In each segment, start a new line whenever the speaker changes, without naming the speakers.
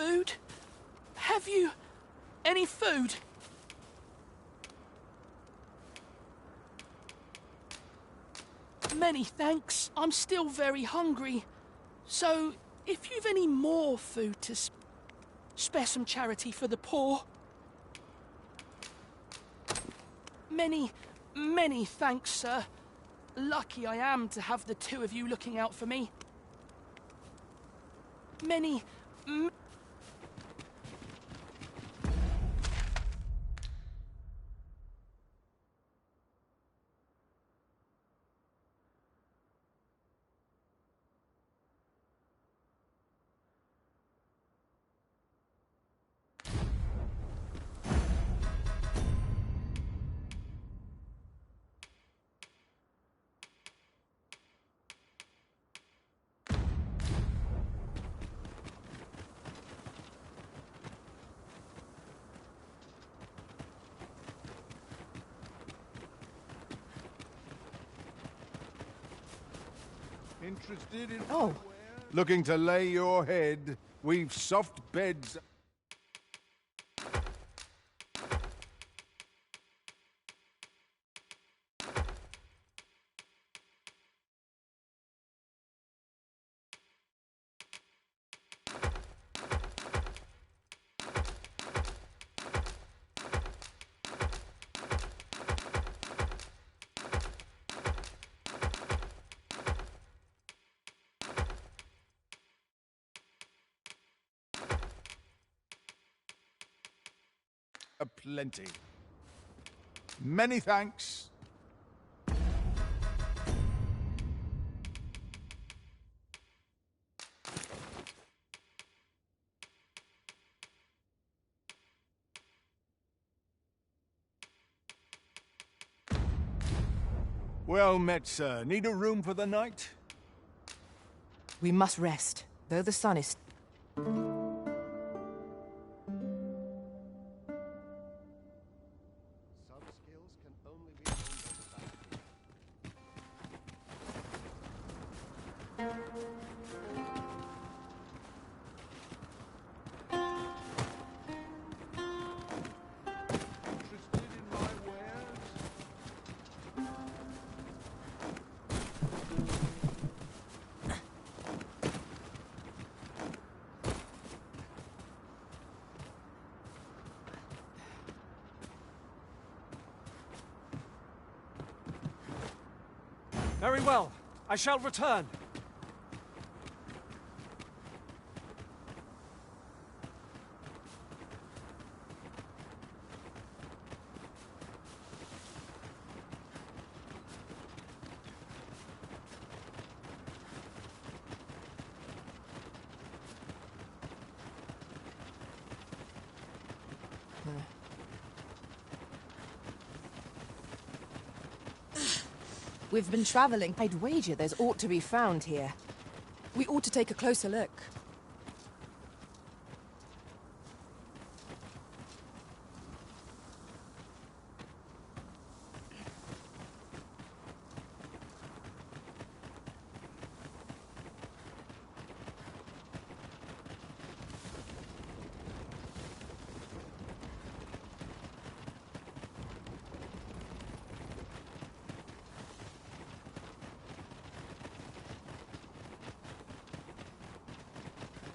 food? Have you any food? Many thanks. I'm still very hungry. So, if you've any more food to spare some charity for the poor. Many thanks, sir. Lucky I am to have the two of you looking out for me.
Interested in
Oh.
Looking to lay your head? We've soft beds. Plenty. Many thanks. Well met, sir. Need a room for the night?
We must rest, though the sun is...
Very well. I shall return.
We've been traveling. I'd wager there's aught to be found here. We ought to take a closer look.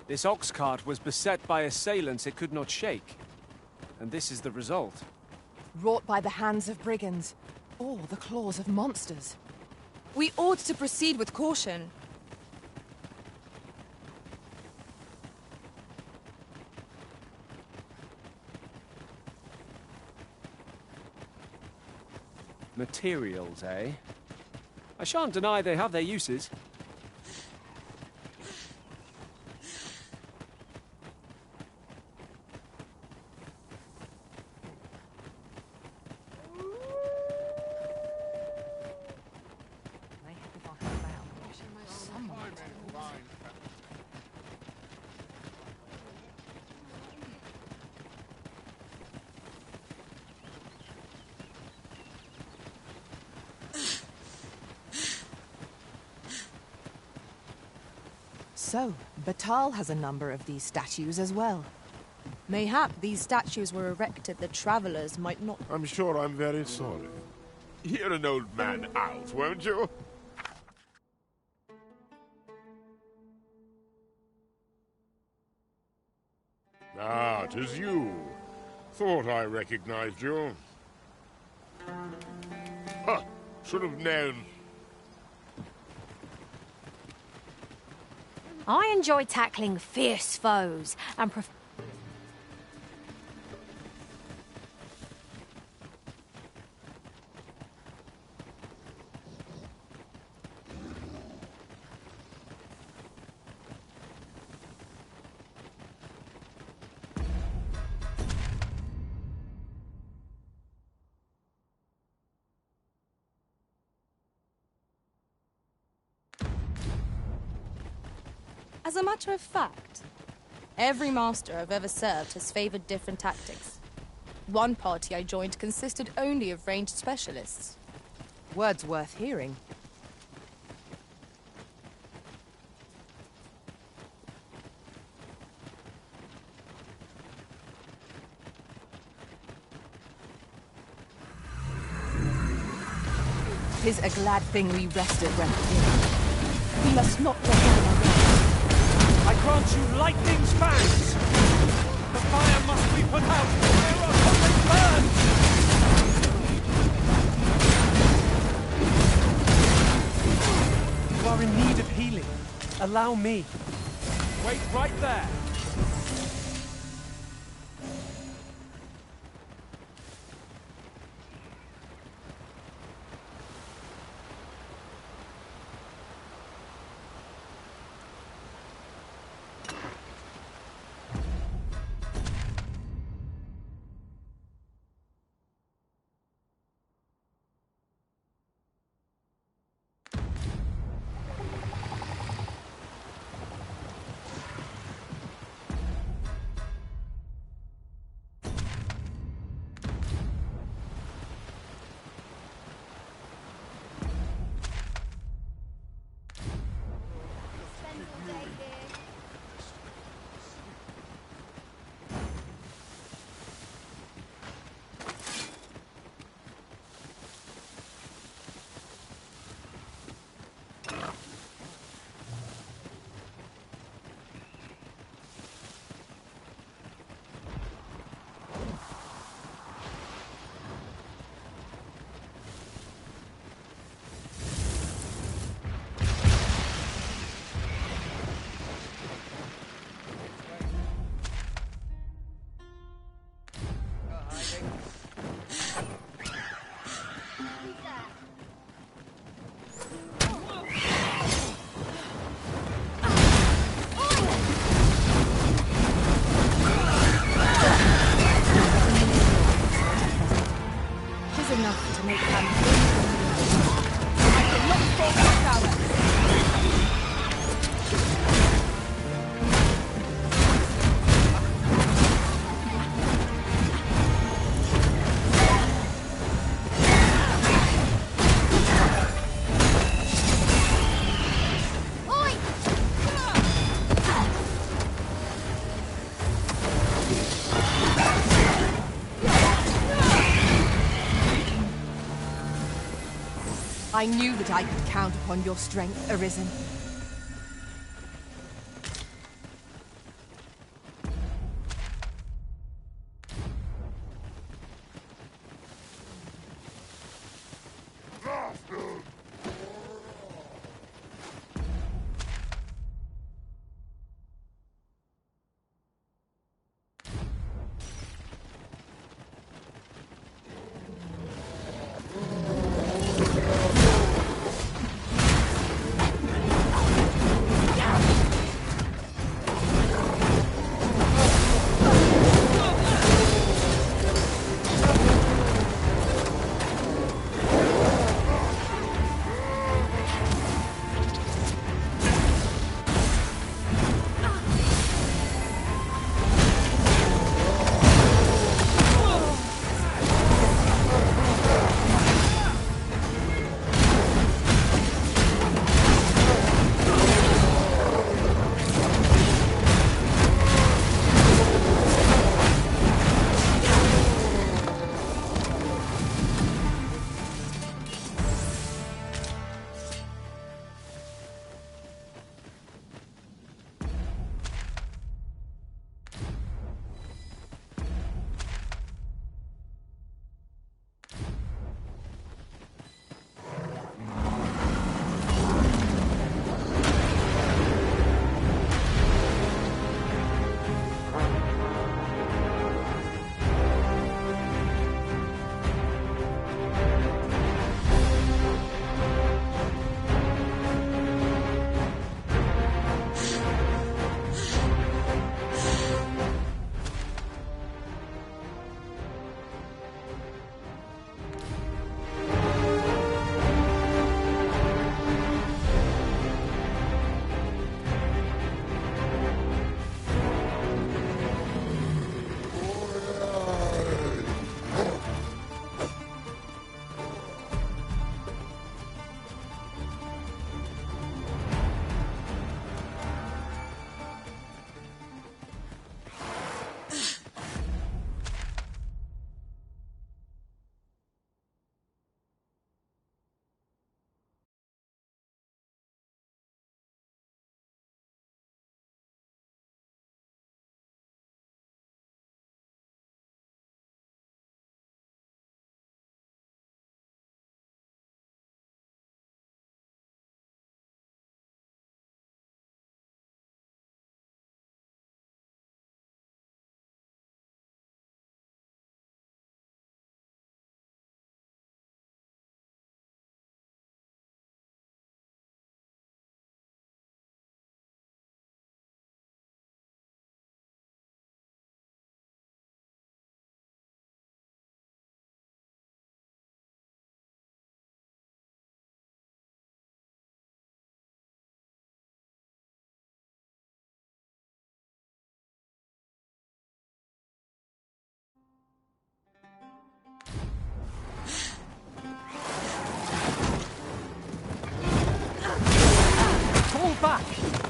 This ox cart was beset by assailants it could not shake. And this is the result.
Wrought by the hands of brigands, or the claws of monsters. We ought to proceed with caution.
Materials, eh? I shan't deny they have their uses.
So, Batal has a number of these statues as well.
Mayhap these statues were erected that travelers might not...
I'm sure I'm very sorry. Hear an old man out, won't you? Ah, 'tis you. Thought I recognized you. Huh, should have known.
I enjoy tackling fierce foes and
As a matter of fact, every master I've ever served has favored different tactics. One party I joined consisted only of ranged specialists.
Words worth hearing. "'Tis a glad thing we rested when here. We must not let down our guard.
I grant you lightning's fangs! The fire must be put out! There are public burns! You are in need of healing. Allow me. Wait right there.
Enough to make them I cannot stop the cowards. I knew that I could count upon your strength, Arisen.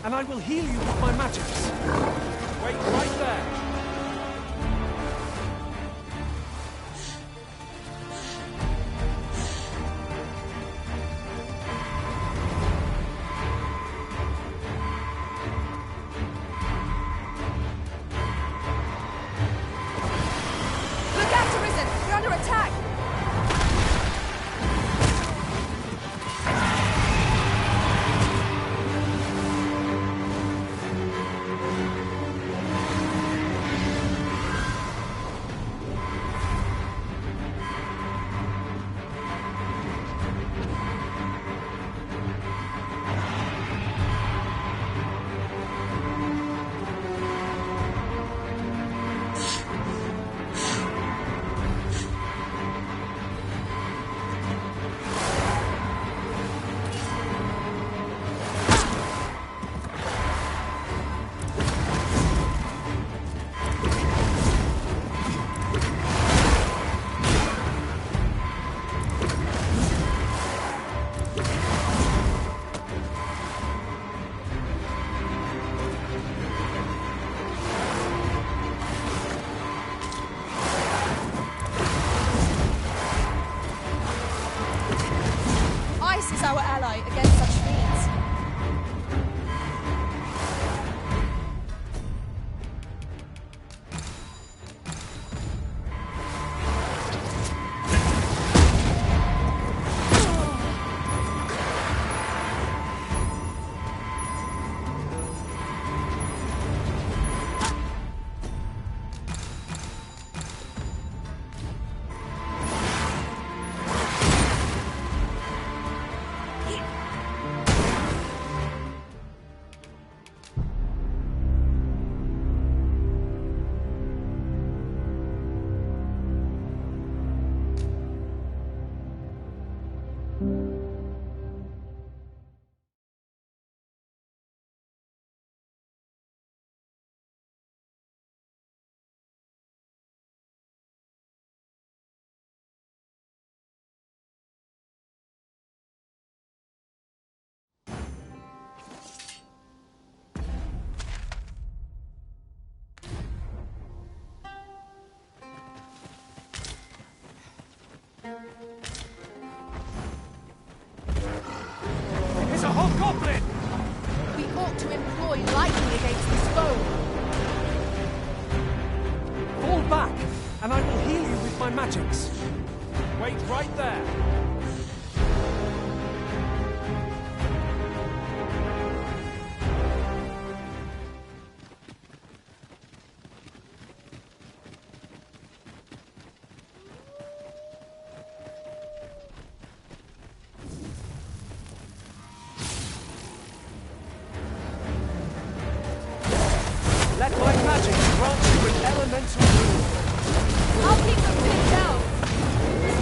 and I will heal you with my magics. Wait right there.
Look out, Arisen! You're under attack! Ice is our ally against such fiends.
It's a hobgoblin!
We ought to employ lightning against this foe.
Fall back, and I will heal you with my magics. Wait right there. Let my magic grant you an elemental rule.
I'll keep them pinned down.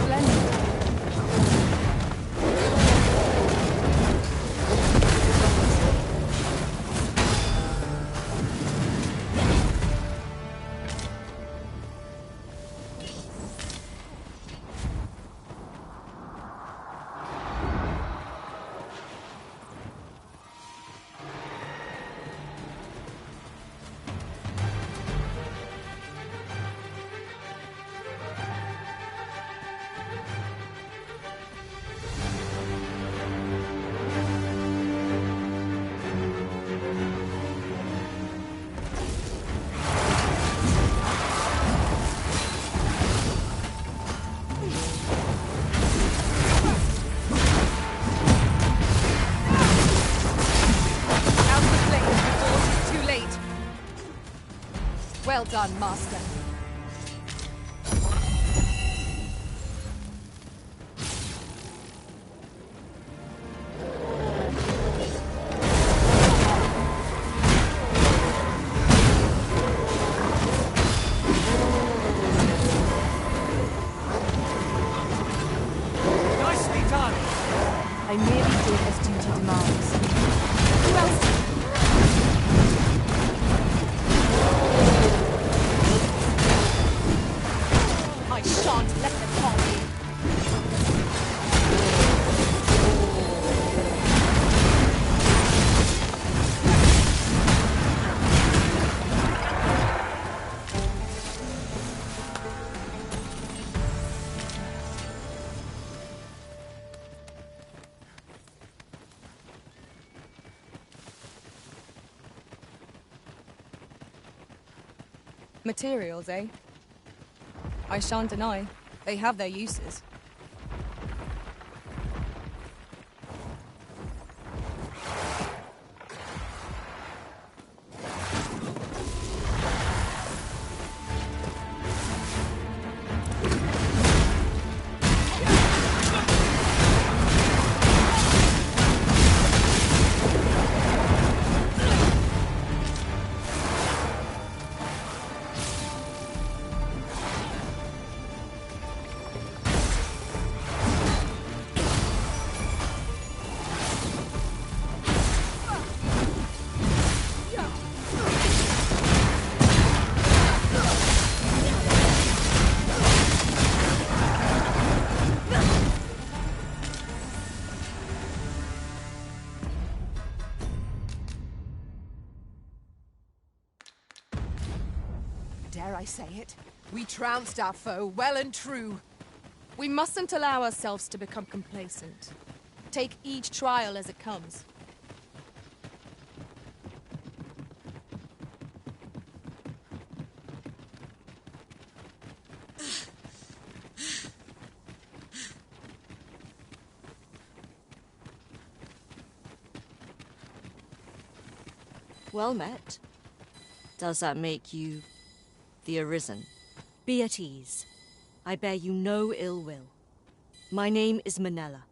Splendid. Well done, Master.
Nicely done!
I merely did as duty demands. Who else?
Materials, eh? I shan't deny, they have their uses.
Dare I say it? We trounced our foe well and true.
We mustn't allow ourselves to become complacent. Take each trial as it comes.
Well met. Does that make you the Arisen? Be at ease. I bear you no ill will. My name is Manella,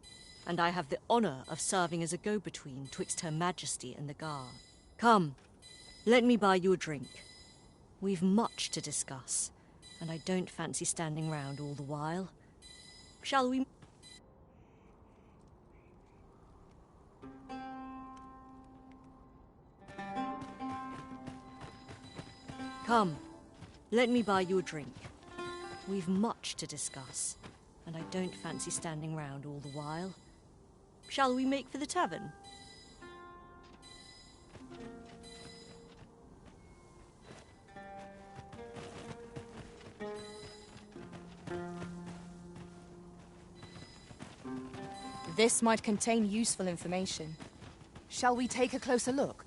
and I have the honor of serving as a go-between twixt Her Majesty and the Guard. Come, let me buy you a drink. We've much to discuss, and I don't fancy standing round all the while. Shall we? Come, let me buy you a drink. We've much to discuss, and I don't fancy standing round all the while. Shall we make for the tavern?
This might contain useful information.
Shall we take a closer look?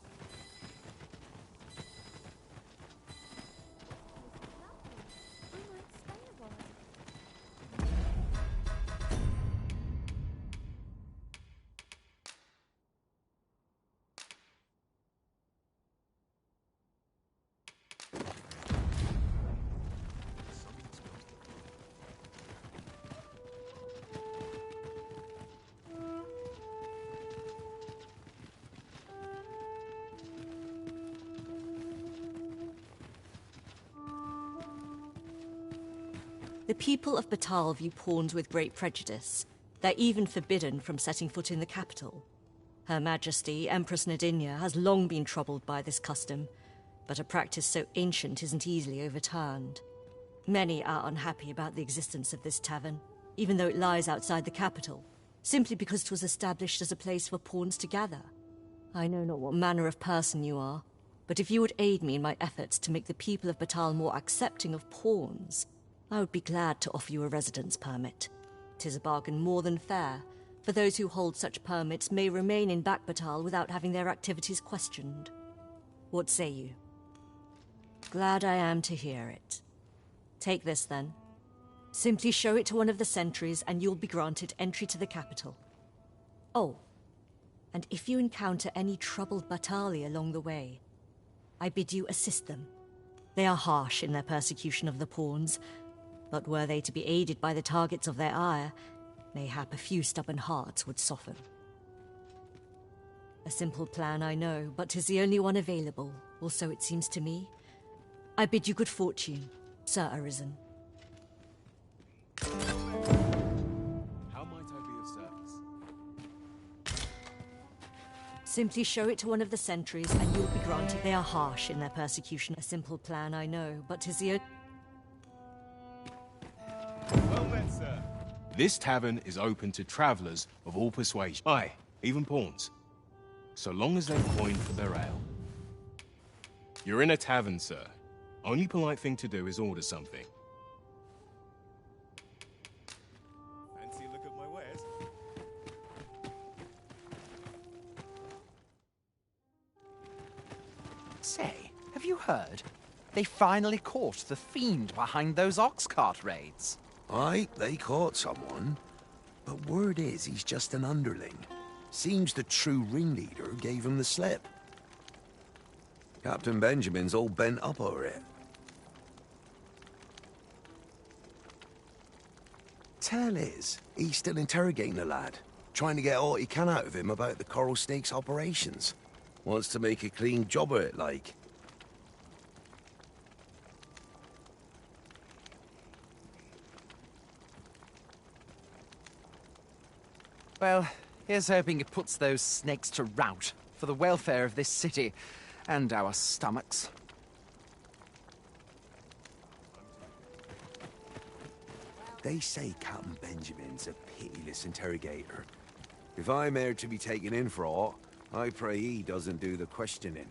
The people of Batal view pawns with great prejudice. They're even forbidden from setting foot in the capital. Her Majesty, Empress Nadinia, has long been troubled by this custom, but a practice so ancient isn't easily overturned. Many are unhappy about the existence of this tavern, even though it lies outside the capital, simply because it was established as a place for pawns to gather. I know not what manner of person you are, but if you would aid me in my efforts to make the people of Batal more accepting of pawns, I would be glad to offer you a residence permit. 'Tis a bargain more than fair, for those who hold such permits may remain in Batal without having their activities questioned. What say you? Glad I am to hear it. Take this, then. Simply show it to one of the sentries, and you'll be granted entry to the capital. Oh, and if you encounter any troubled Batali along the way, I bid you assist them. They are harsh in their persecution of the pawns, but were they to be aided by the targets of their ire, mayhap a few stubborn hearts would soften. A simple plan, I know, but 'tis the only one available, or so it seems to me. I bid you good fortune, Sir Arisen.
How might I be of service?
Simply show it to one of the sentries, and you'll be granted. They are harsh in their persecution. A simple plan, I know, but 'tis the only...
Well met, sir. This tavern is open to travelers of all persuasion. Aye, even pawns. So long as they've coined for their ale. You're in a tavern, sir. Only polite thing to do is order something. Fancy a look at my wares?
Say, have you heard? They finally caught the fiend behind those ox cart raids.
Aye, they caught someone. But word is he's just an underling. Seems the true ringleader gave him the slip. Captain Benjamin's all bent up over it. Tell is, he's still interrogating the lad, trying to get all he can out of him about the Coral Snake's operations. Wants to make a clean job of it, like.
Well, here's hoping it puts those snakes to rout for the welfare of this city and our stomachs.
They say Captain Benjamin's a pitiless interrogator. If I'm here to be taken in for aught, I pray he doesn't do the questioning.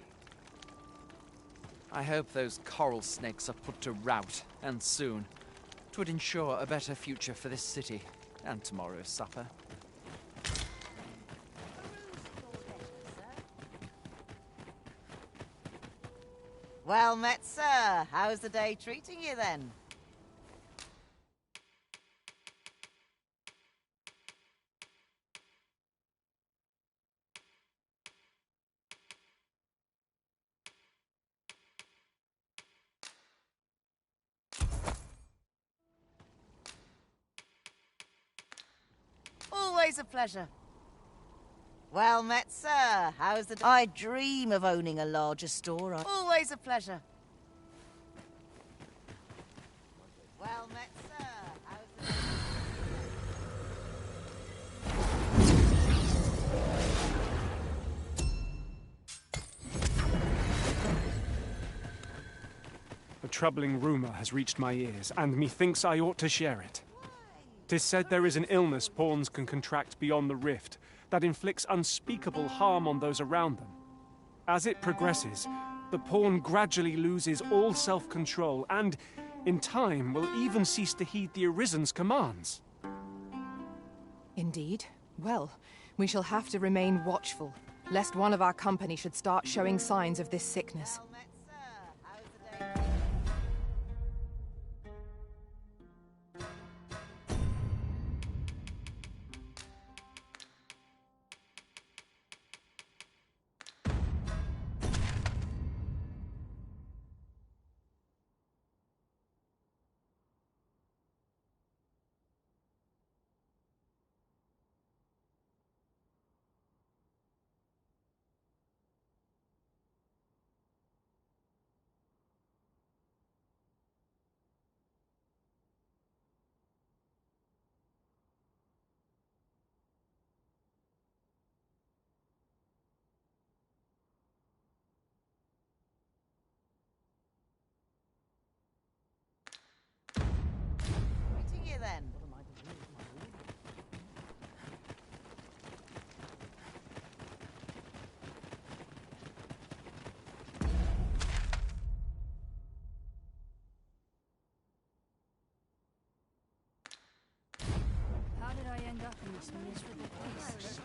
I hope those coral snakes are put to rout, and soon. 'Twould ensure a better future for this city, and tomorrow's supper.
Well met, sir. How's the day treating you, then? Always a pleasure. Well met, sir. How's the... I dream of owning a larger store. Always a pleasure. Well met, sir. How's the...
A troubling rumour has reached my ears, and methinks I ought to share it. 'Tis said there is an illness pawns can contract beyond the rift that inflicts unspeakable harm on those around them. As it progresses, the pawn gradually loses all self-control and, in time, will even cease to heed the Arisen's commands.
Indeed. Well, we shall have to remain watchful, lest one of our company should start showing signs of this sickness.
then.
How did I end up in this miserable place?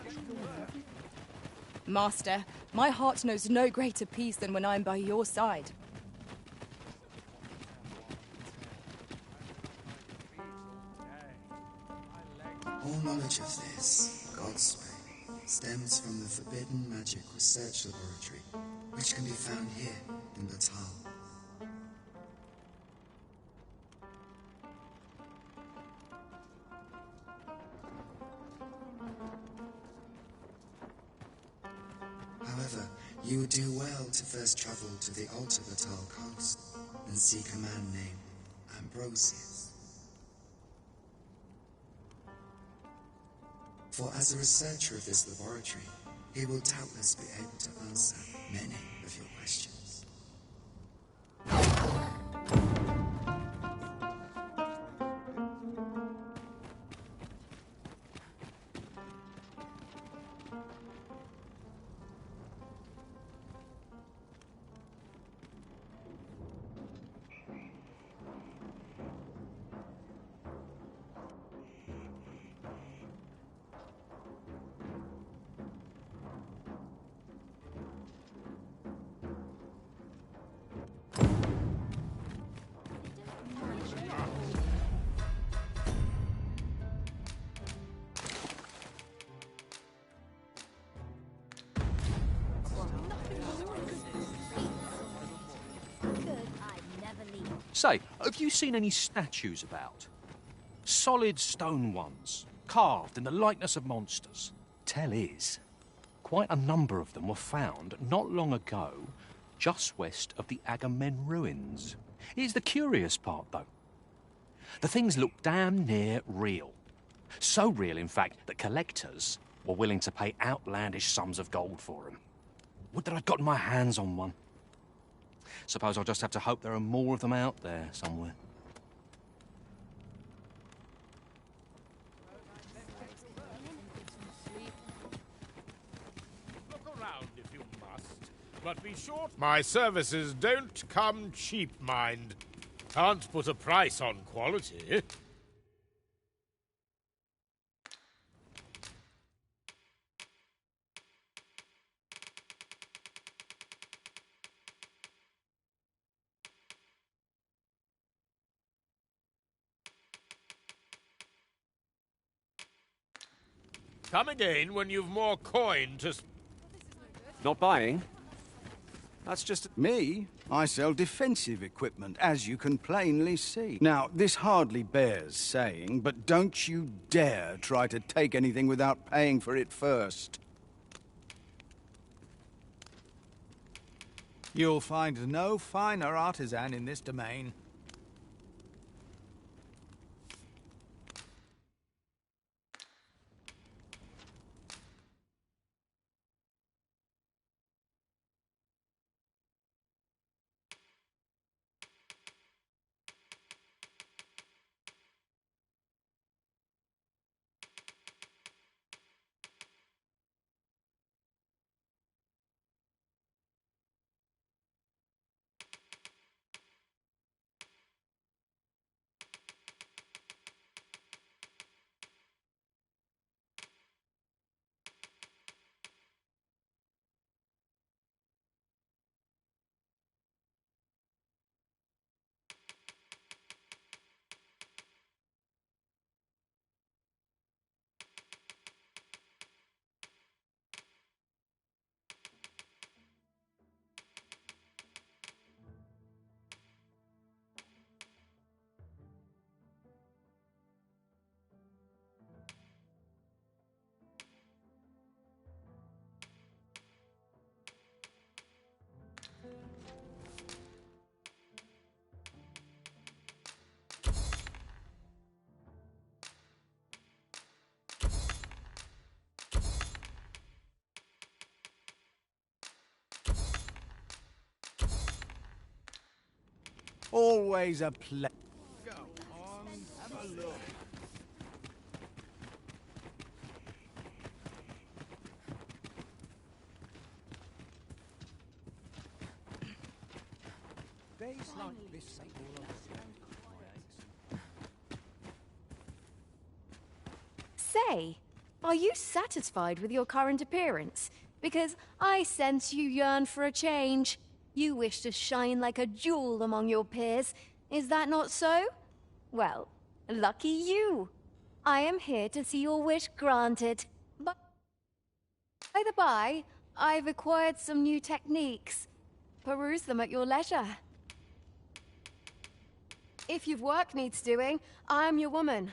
Master, my heart knows no greater peace than when I am by your side.
All knowledge of this, God's way, stems from the forbidden magic research laboratory, which can be found here in Batal. However, you would do well to first travel to the Alta Batal coast and seek a man named Ambrosius. For as a researcher of this laboratory, he will doubtless be able to answer many of your questions.
Say, have you seen any statues about? Solid stone ones, carved in the likeness of monsters. Tell is, quite a number of them were found not long ago just west of the Agamemnon ruins. Here's the curious part, though. The things look damn near real. So real, in fact, that collectors were willing to pay outlandish sums of gold for them. Would that I'd gotten my hands on one. Suppose I'll just have to hope there are more of them out there somewhere.
Look around if you must, but be sure my services don't come cheap, mind. Can't put a price on quality. Come again when you've more coin to...
Not buying? That's just...
Me? I sell defensive equipment, as you can plainly see. Now, this hardly bears saying, but don't you dare try to take anything without paying for it first. You'll find no finer artisan in this domain. Always a pleasure. Go on, have a look. Days like this all
Say, are you satisfied with your current appearance? Because I sense you yearn for a change. You wish to shine like a jewel among your peers. Is that not so? Well, lucky you. I am here to see your wish granted. But by the by, I've acquired some new techniques. Peruse them at your leisure. If you've work needs doing, I'm your woman.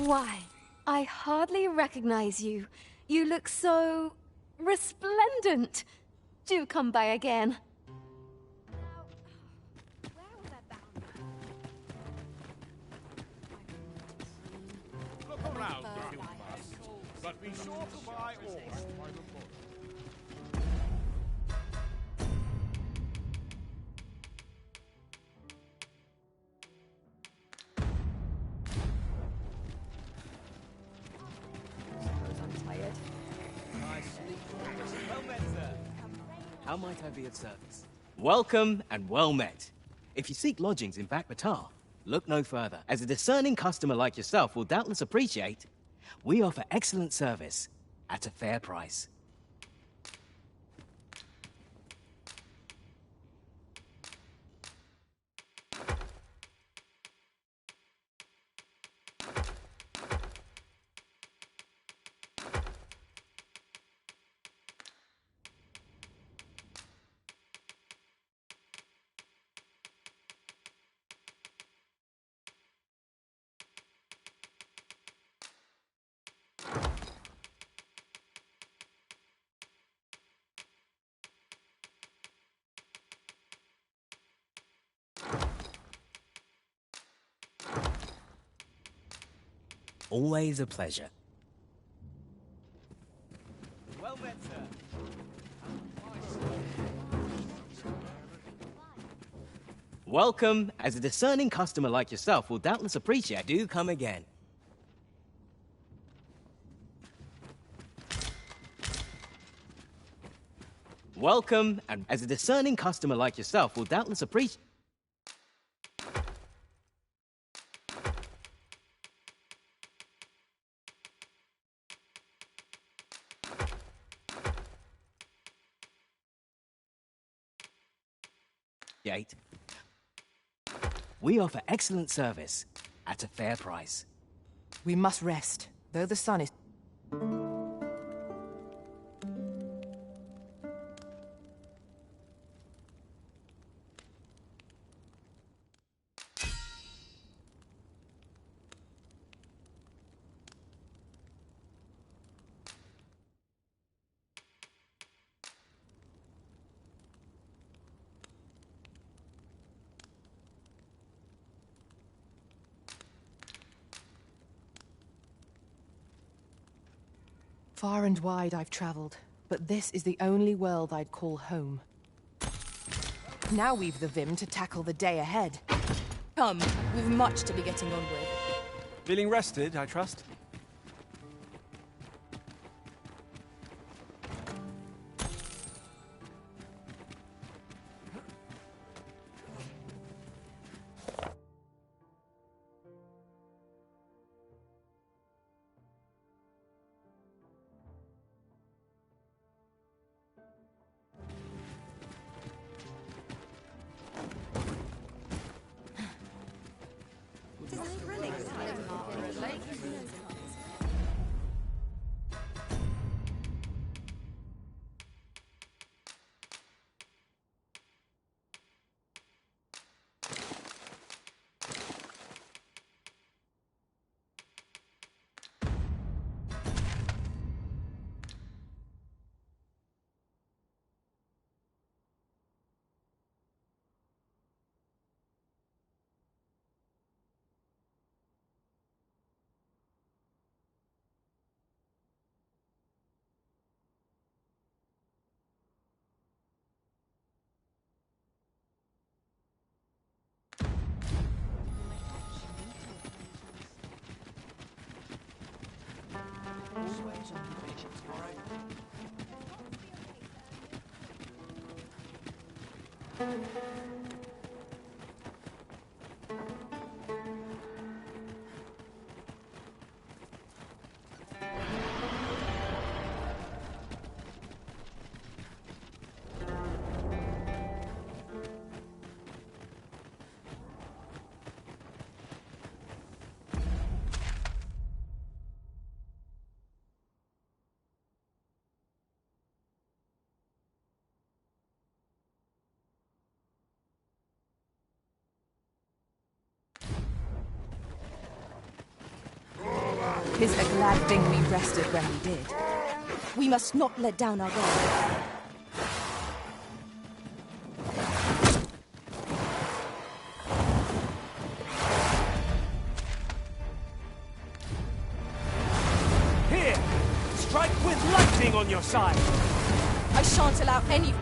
Why, I hardly recognize you. You look so resplendent. Do come by again.
Look around if you must, but be sure to buy all.
How might I be of service? Welcome and well met. If you seek lodgings in Batar, look no further, as a discerning customer like yourself will doubtless appreciate. We offer excellent service at a fair price. Always a pleasure. Well met, sir. Welcome, as a discerning customer like yourself will doubtless appreciate. Do come again. Welcome, and as a discerning customer like yourself will doubtless appreciate. We offer excellent service at a fair price.
We must rest, though the sun is... Far and wide I've traveled, but this is the only world I'd call home. Now we've the vim to tackle the day ahead.
Come, we've much to be getting on with.
Feeling rested, I trust?
'Tis a glad thing we rested when we did.
We must not let down our guard.
Here! Strike with lightning on your side!
I shan't allow any...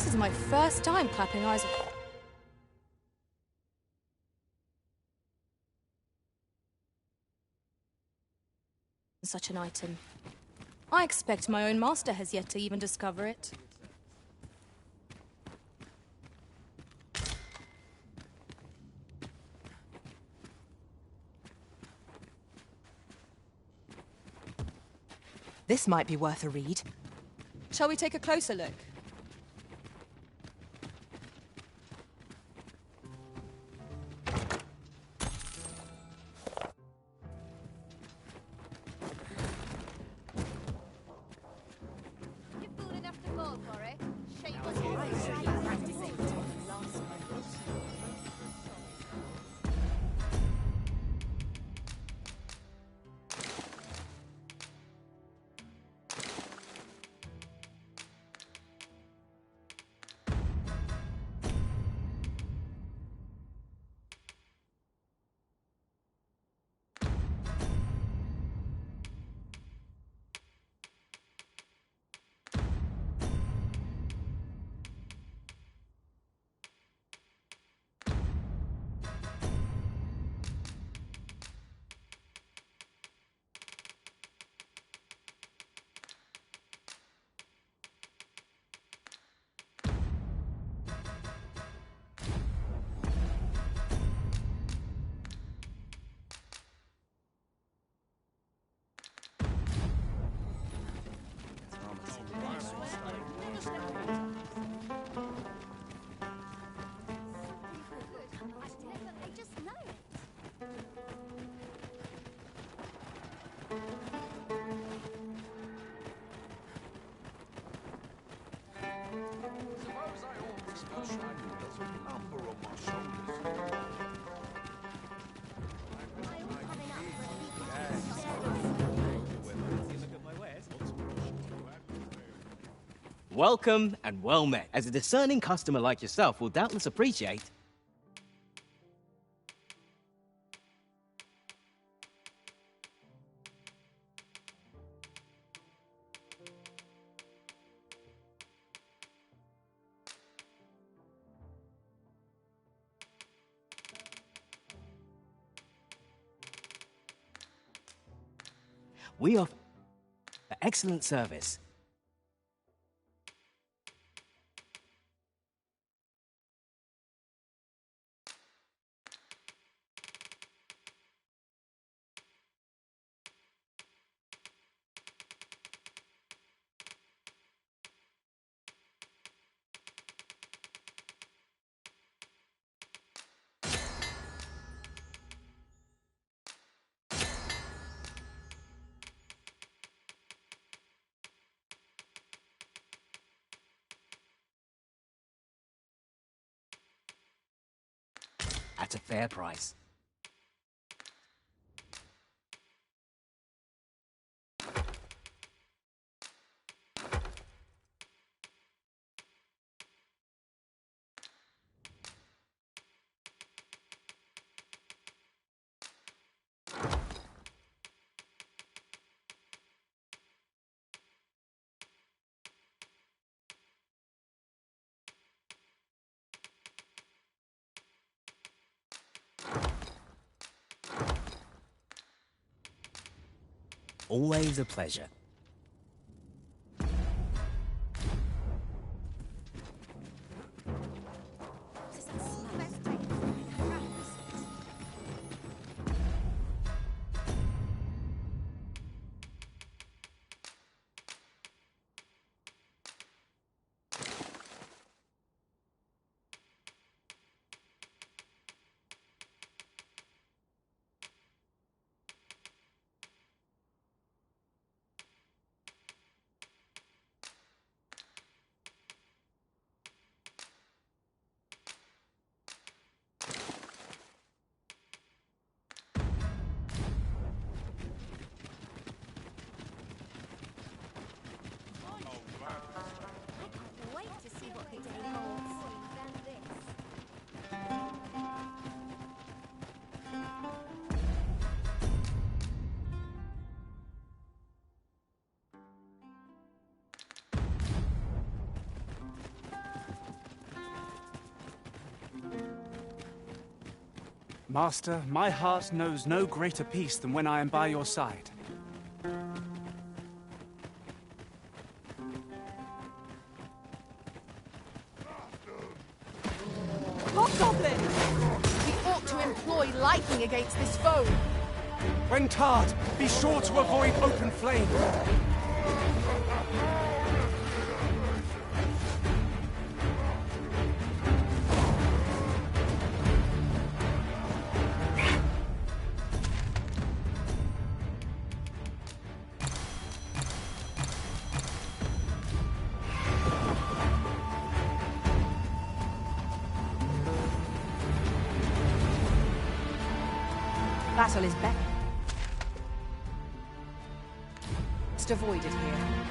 This is my first time clapping eyes on such an item. I expect my own master has yet to even discover it.
This might be worth a read.
Shall we take a closer look?
Welcome and well met. As a discerning customer like yourself will doubtless appreciate. We offer excellent service. At a fair price. Always a pleasure.
Master, my heart knows no greater peace than when I am by your side.
Hobgoblins! We ought to employ lightning against this foe.
When tarred, be sure to avoid open flame.
Battle is back. Just avoid it here.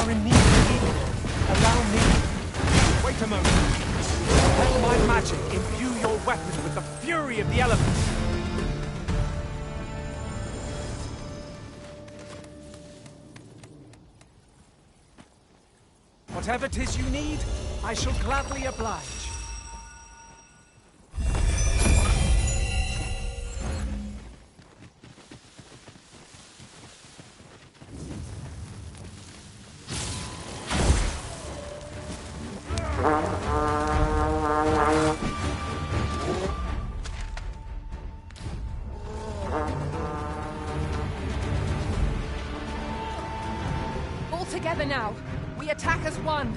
are in need of healing. Allow me. Wait a moment. Let my magic imbue your weapon with the fury of the elements. Whatever 'tis you need, I shall gladly oblige.
All together now. We attack as one.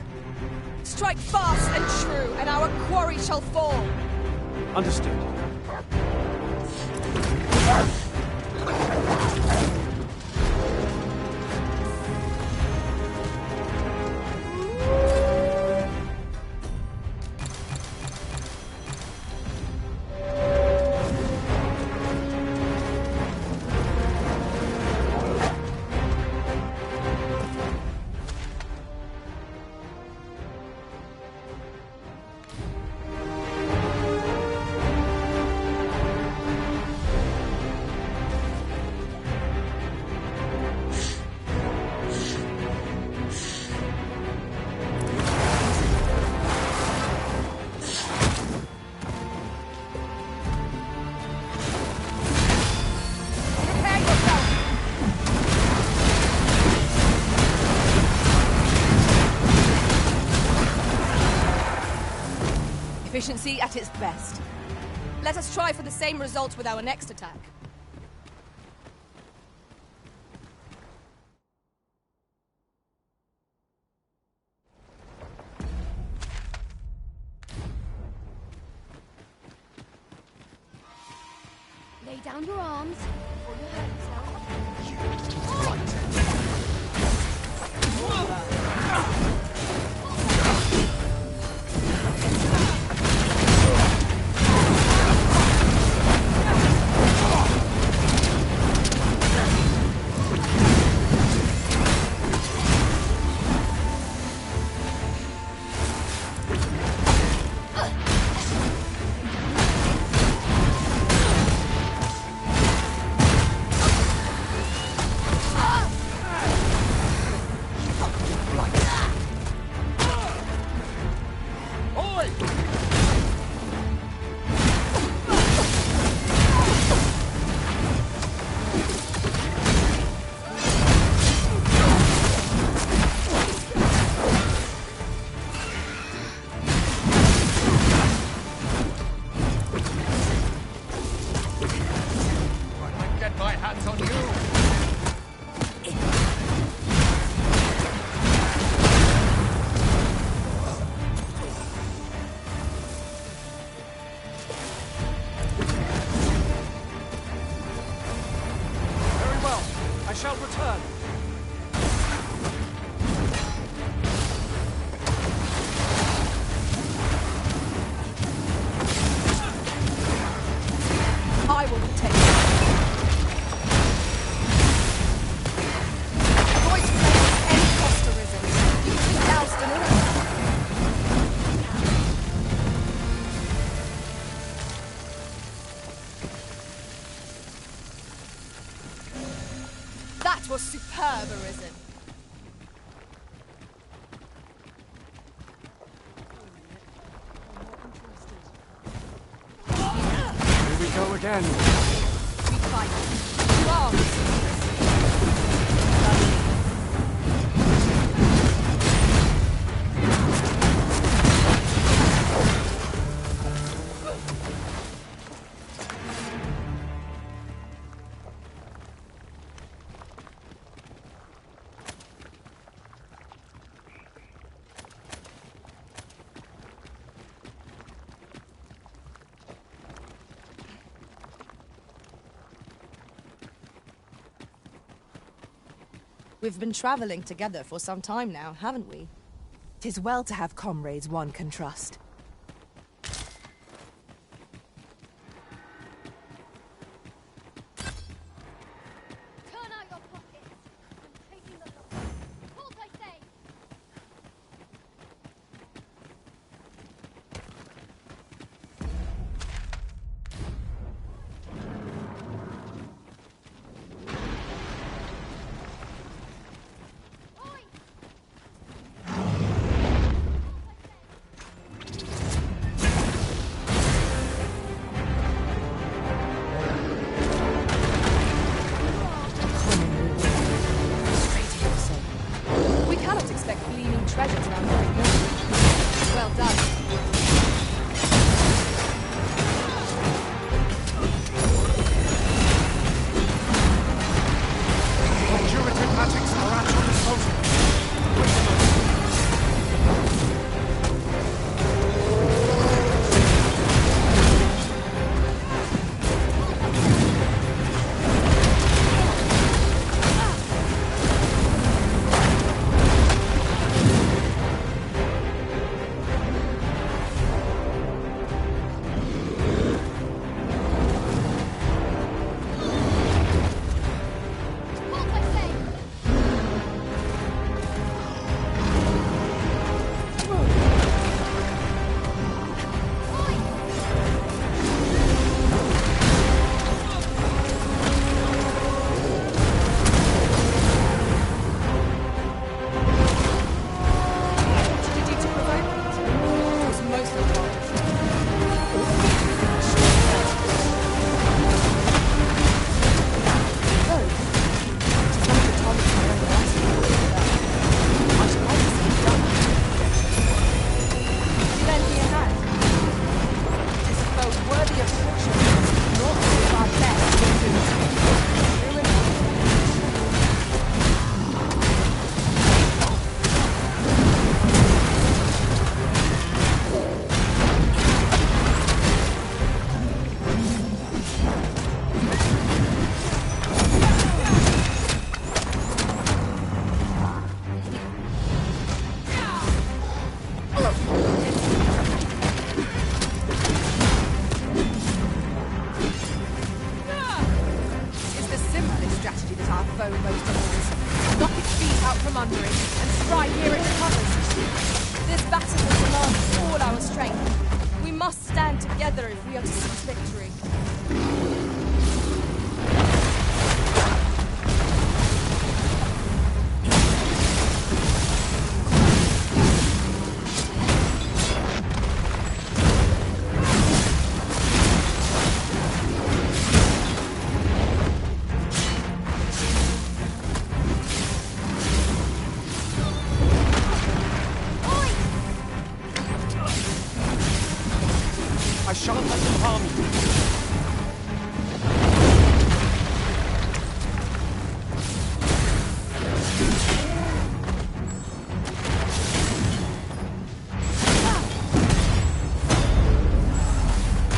Strike fast and true, and our quarry shall fall.
Understood.
Efficiency at its best. Let us try for the same result with our next attack.
Lay down your arms, or you'll hurt yourself.
shall return.
I will take it. Voice remains any cost arisen. You can be doused in all. That was superb, Arisen.
Here we go again.
We fight. Arms. We've been traveling together for some time now, haven't we?
'Tis well to have comrades one can trust.
Turn out your pockets. I'm taking the lot. Halt, I say!
treasures around here. Well done.
Curative magics are at your disposal. Wait a moment. I shan't let them harm you.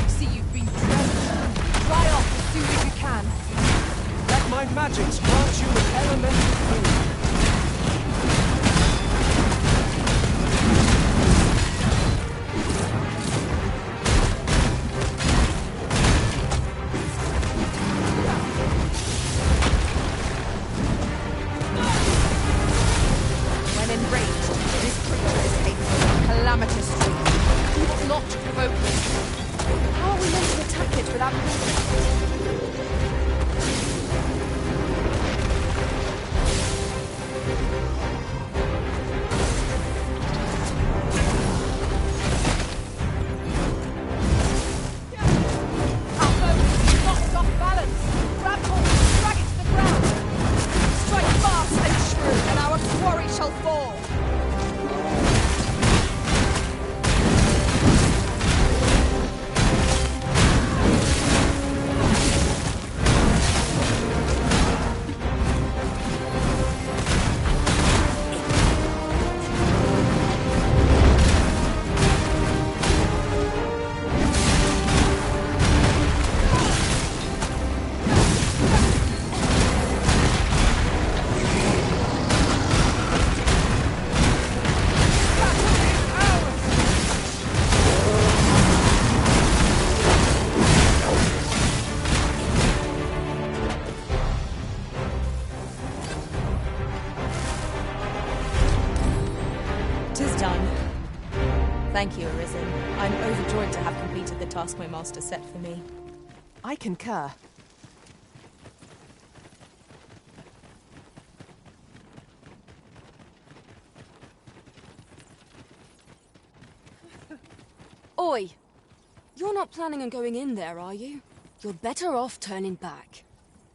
See you've been drenched. Dry off as soon as you can.
Let my magics grant you an elemental food.
Thank you, Arisen. I'm overjoyed to have completed the task my master set for me.
I concur.
Oi! You're not planning on going in there, are you? You're better off turning back.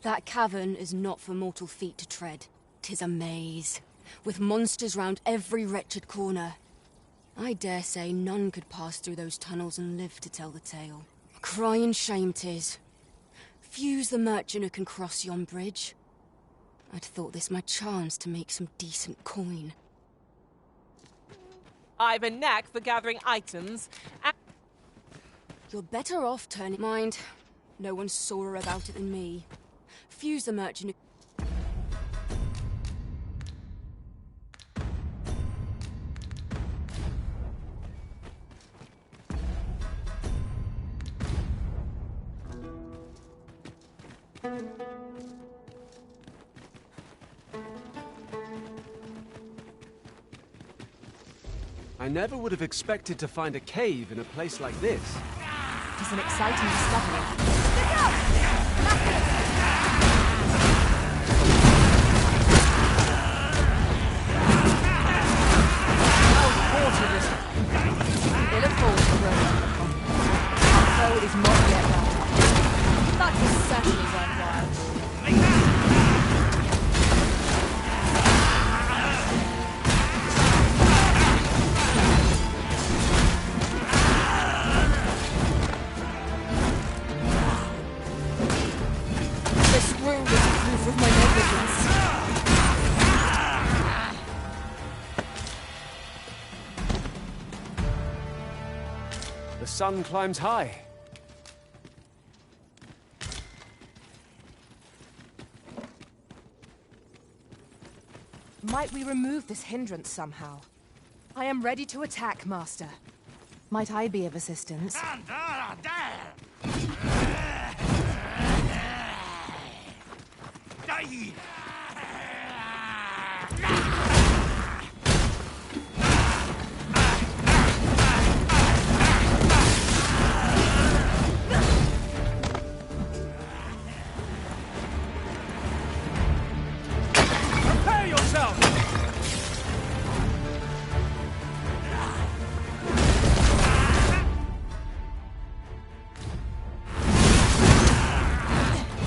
That cavern is not for mortal feet to tread. 'Tis a maze. with monsters round every wretched corner. I dare say none could pass through those tunnels and live to tell the tale. A crying shame 'tis. Few's the merchant who can cross yon bridge. I'd thought this my chance to make some decent coin.
I've a knack for gathering items.
You're better off turning... Mind, no one's sorer about it than me. Few's the merchant who...
I never would have expected to find a cave in a place like this.
It's an exciting discovery. Although it is not yet done.
That was certainly worthwhile.
This room is proof of my negligence.
The sun climbs high.
Might we remove this hindrance somehow? I am ready to attack, Master. Might I be of assistance?
Prepare yourself!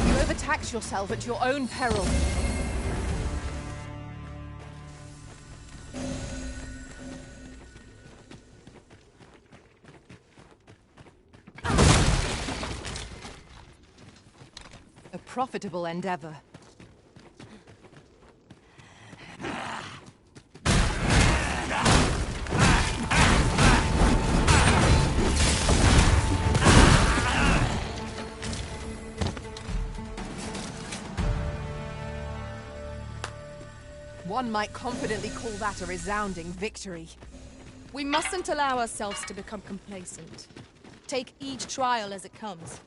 You overtax yourself at your own peril. A profitable endeavor. One might confidently call that a resounding victory.
We mustn't allow ourselves to become complacent. Take each trial as it comes.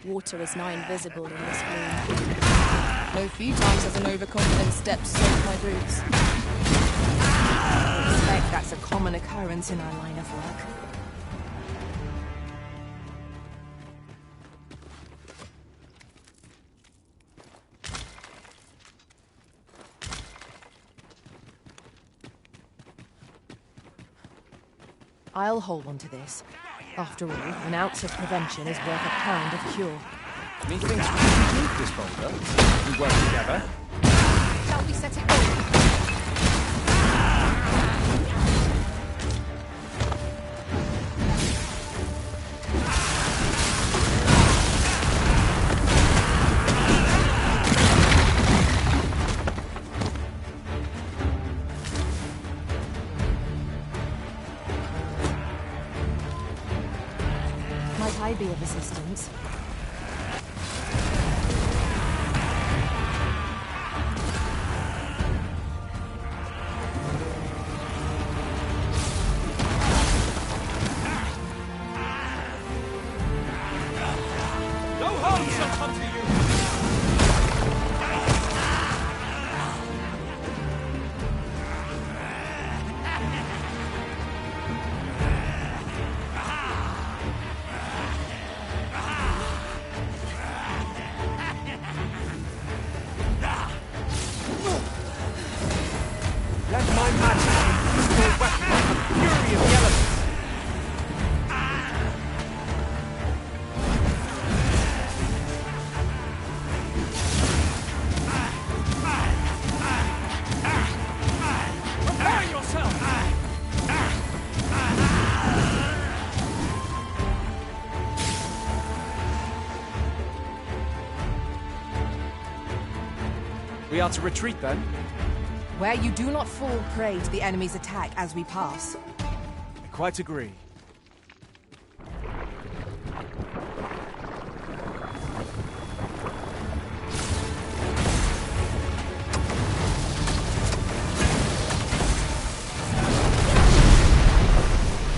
Water is nigh invisible in this gloom. No few times has an overconfident step soaked my boots.
I expect that's a common occurrence in our line of work. I'll hold on to this. After all, an ounce of prevention is worth a pound of cure.
Methinks we can keep this boulder. We work together.
Shall we set it going? Might I be of assistance?
Let my magic use your weapon like the fury of the elements. Prepare yourself! We are to retreat then?
Where you do not fall prey to the enemy's attack as we pass.
I quite agree.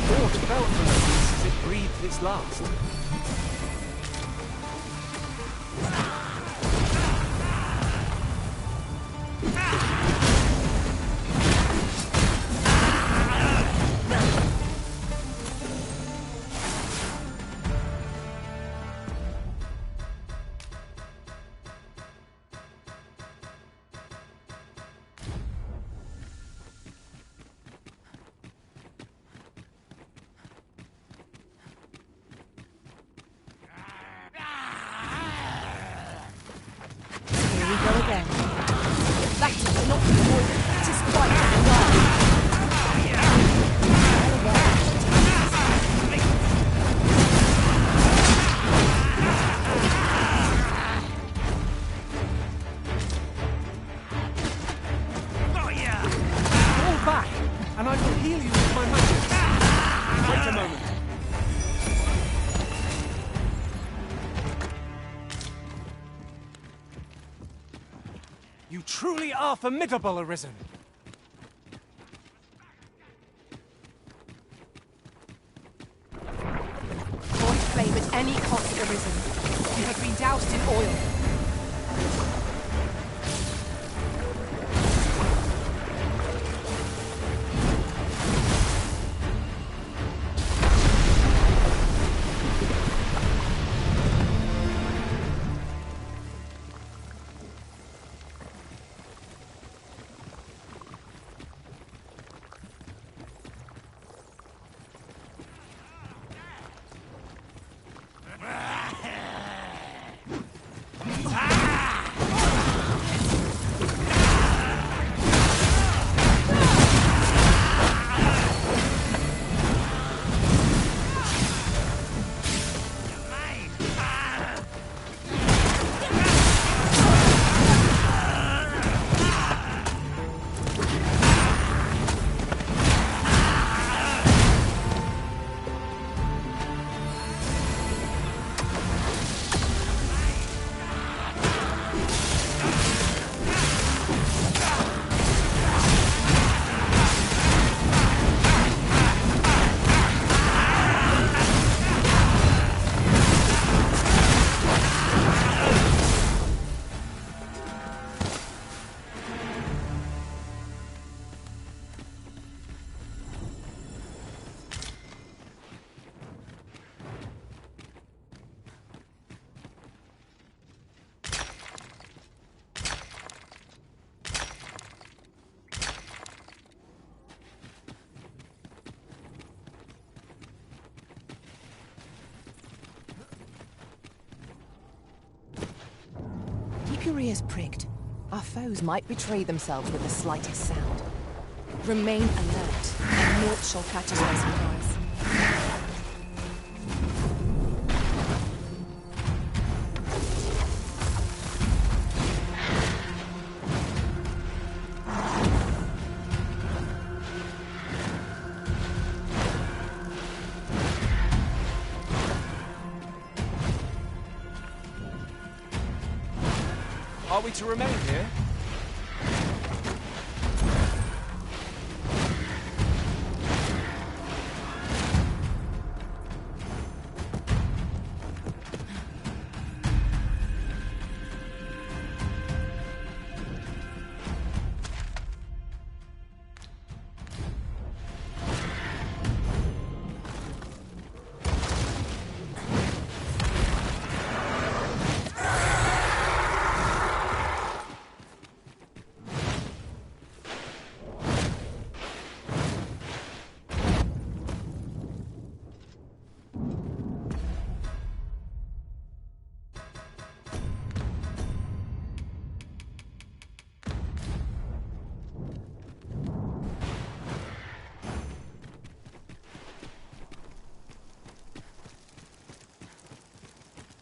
Fort felt for moments as it breathed its last.
Here we go again. That is not the avoided. It is quite the
Fall back, and I will heal you with my magic. Wait a moment. You truly are formidable, Arisen.
Void flame at any cost, Arisen. You have been doused in oil. your ears pricked. Our foes might betray themselves with the slightest sound.
Remain alert, and naught shall catch us by surprise.
Are we to remain here?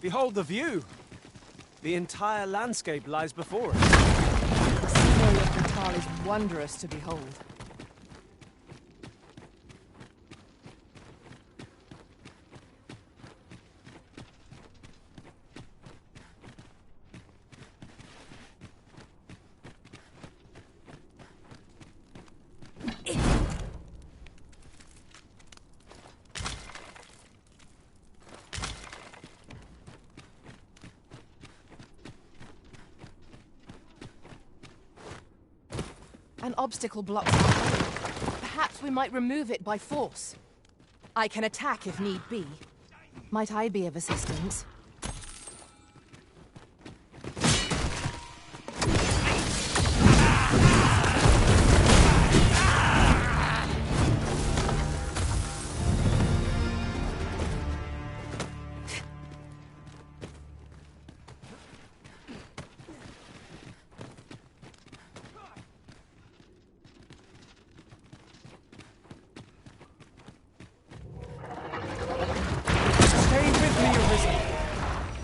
Behold the view! The entire landscape lies before us.
The scenery of Batal is wondrous to behold. An obstacle blocks our way. Perhaps we might remove it by force. I can attack if need be. Might I be of assistance?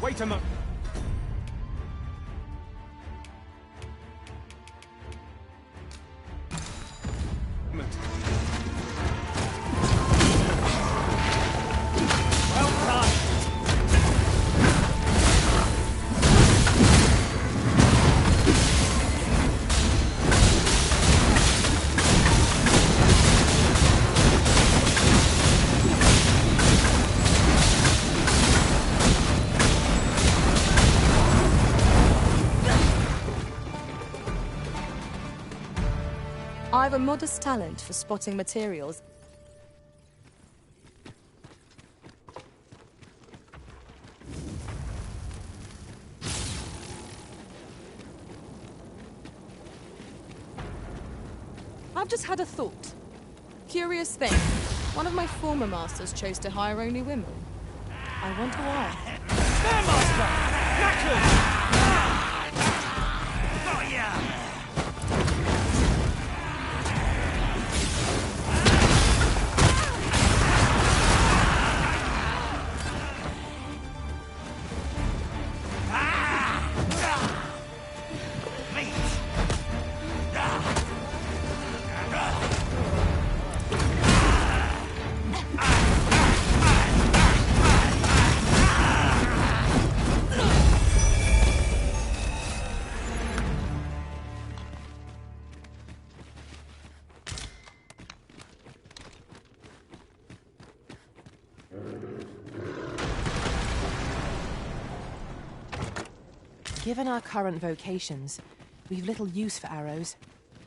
Wait a moment. Well done.
I have a modest talent for spotting materials. I've just had a thought. Curious thing. One of my former masters chose to hire only women. I wonder why.
There, Master! Knackers!
Given our current vocations, we've little use for arrows,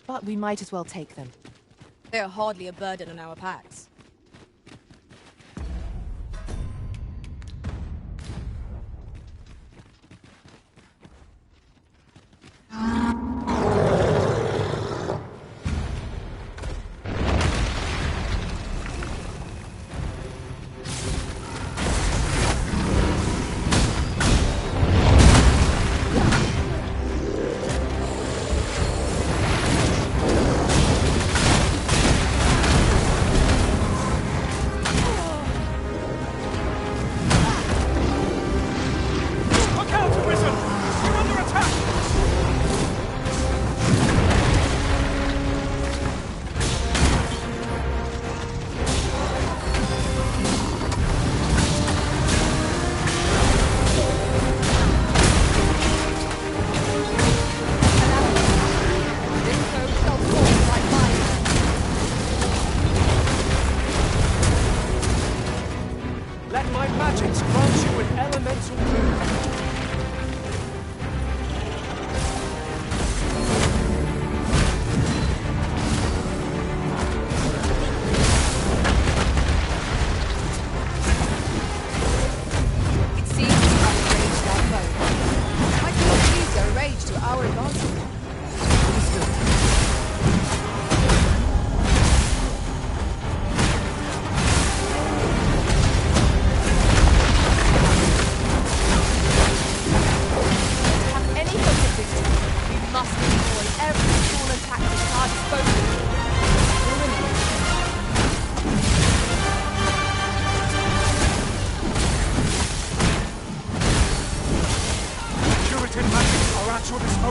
but we might as well take them.
They are hardly a burden on our packs.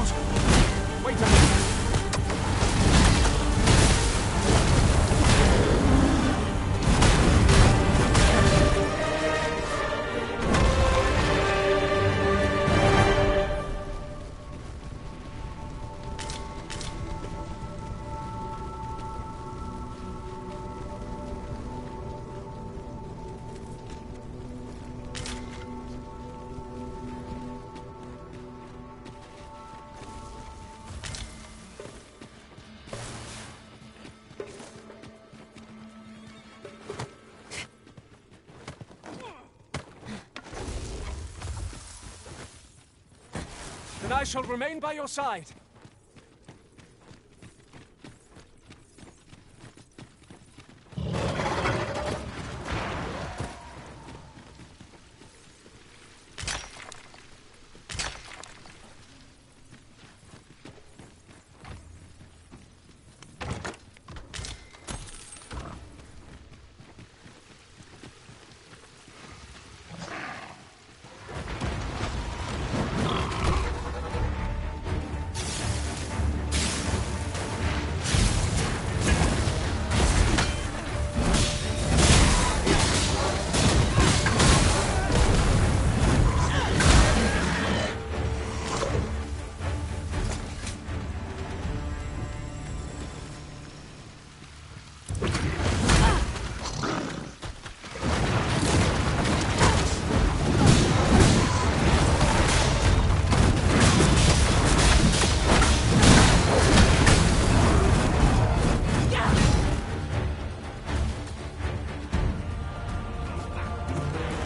suppose... Wait a minute. Then I shall remain by your side.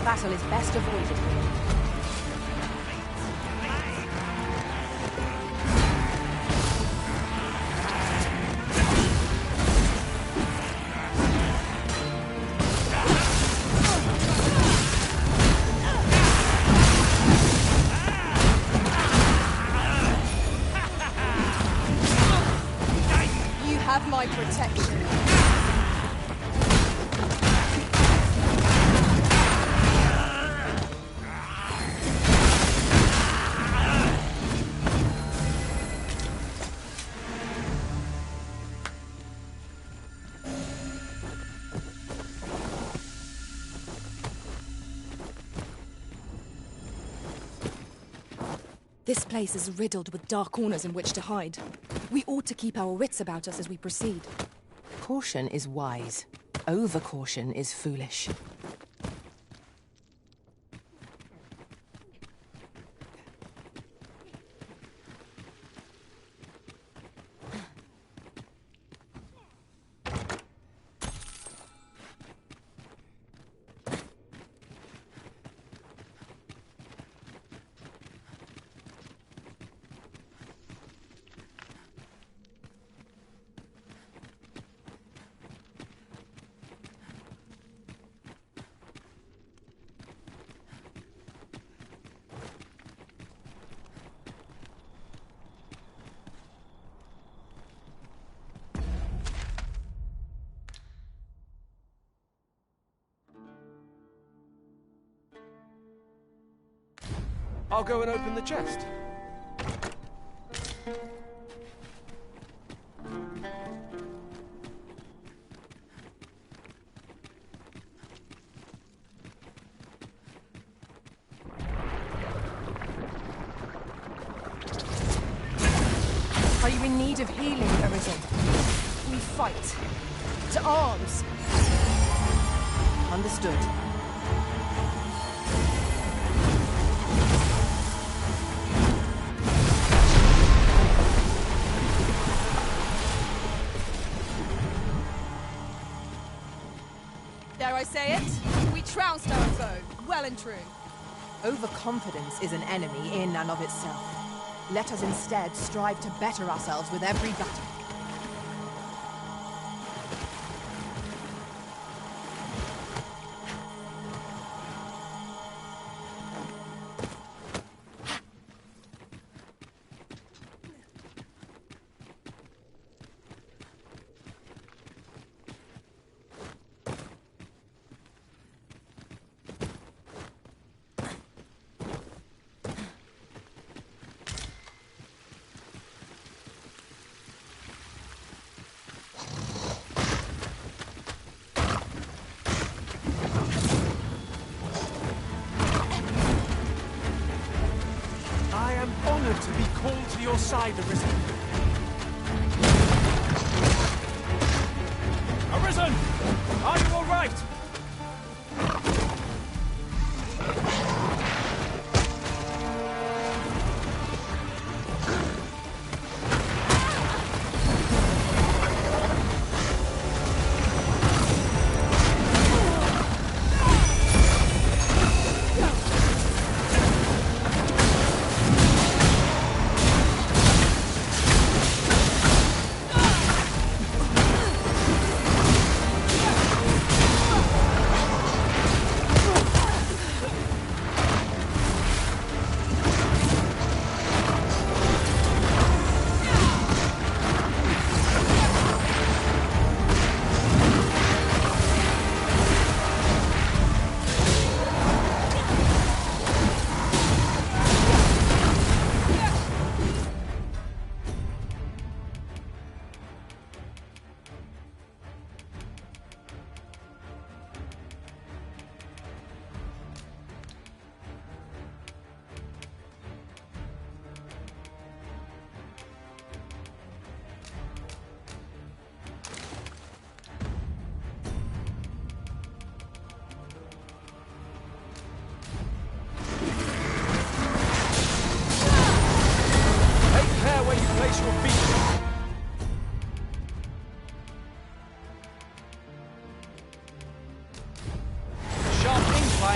Battle is best avoided here.
You have my protection.
This place is riddled with dark corners in which to hide. We ought to keep our wits about us as we proceed.
Caution is wise. Over-caution is foolish.
I'll go and open the chest.
Are you in need of healing, Arisen?
We fight. To arms!
Understood.
Dare I say it? We trounced our foe, well and true.
Overconfidence is an enemy in and of itself. Let us instead strive to better ourselves with every battle.
Be called to your side, Arisen.
Arisen! Are you all right?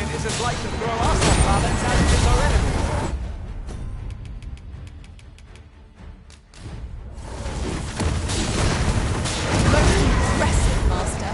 Is as like to throw us off balance as it is our enemies.
Impressive, Master.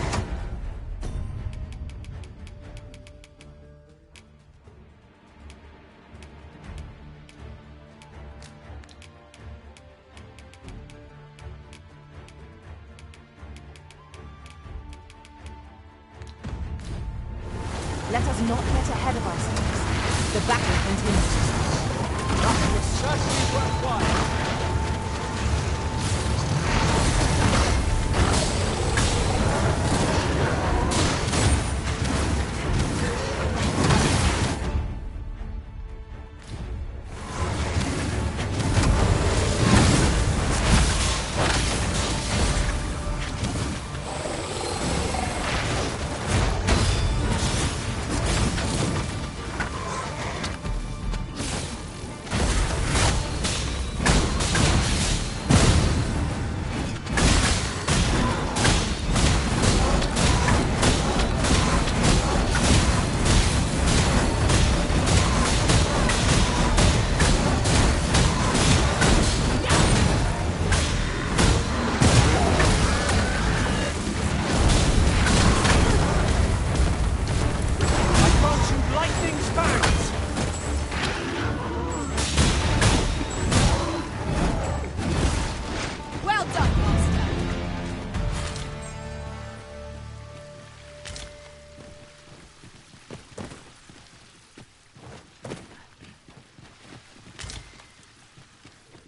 Let us not get ahead of ourselves. The battle continues.
That was certainly worthwhile.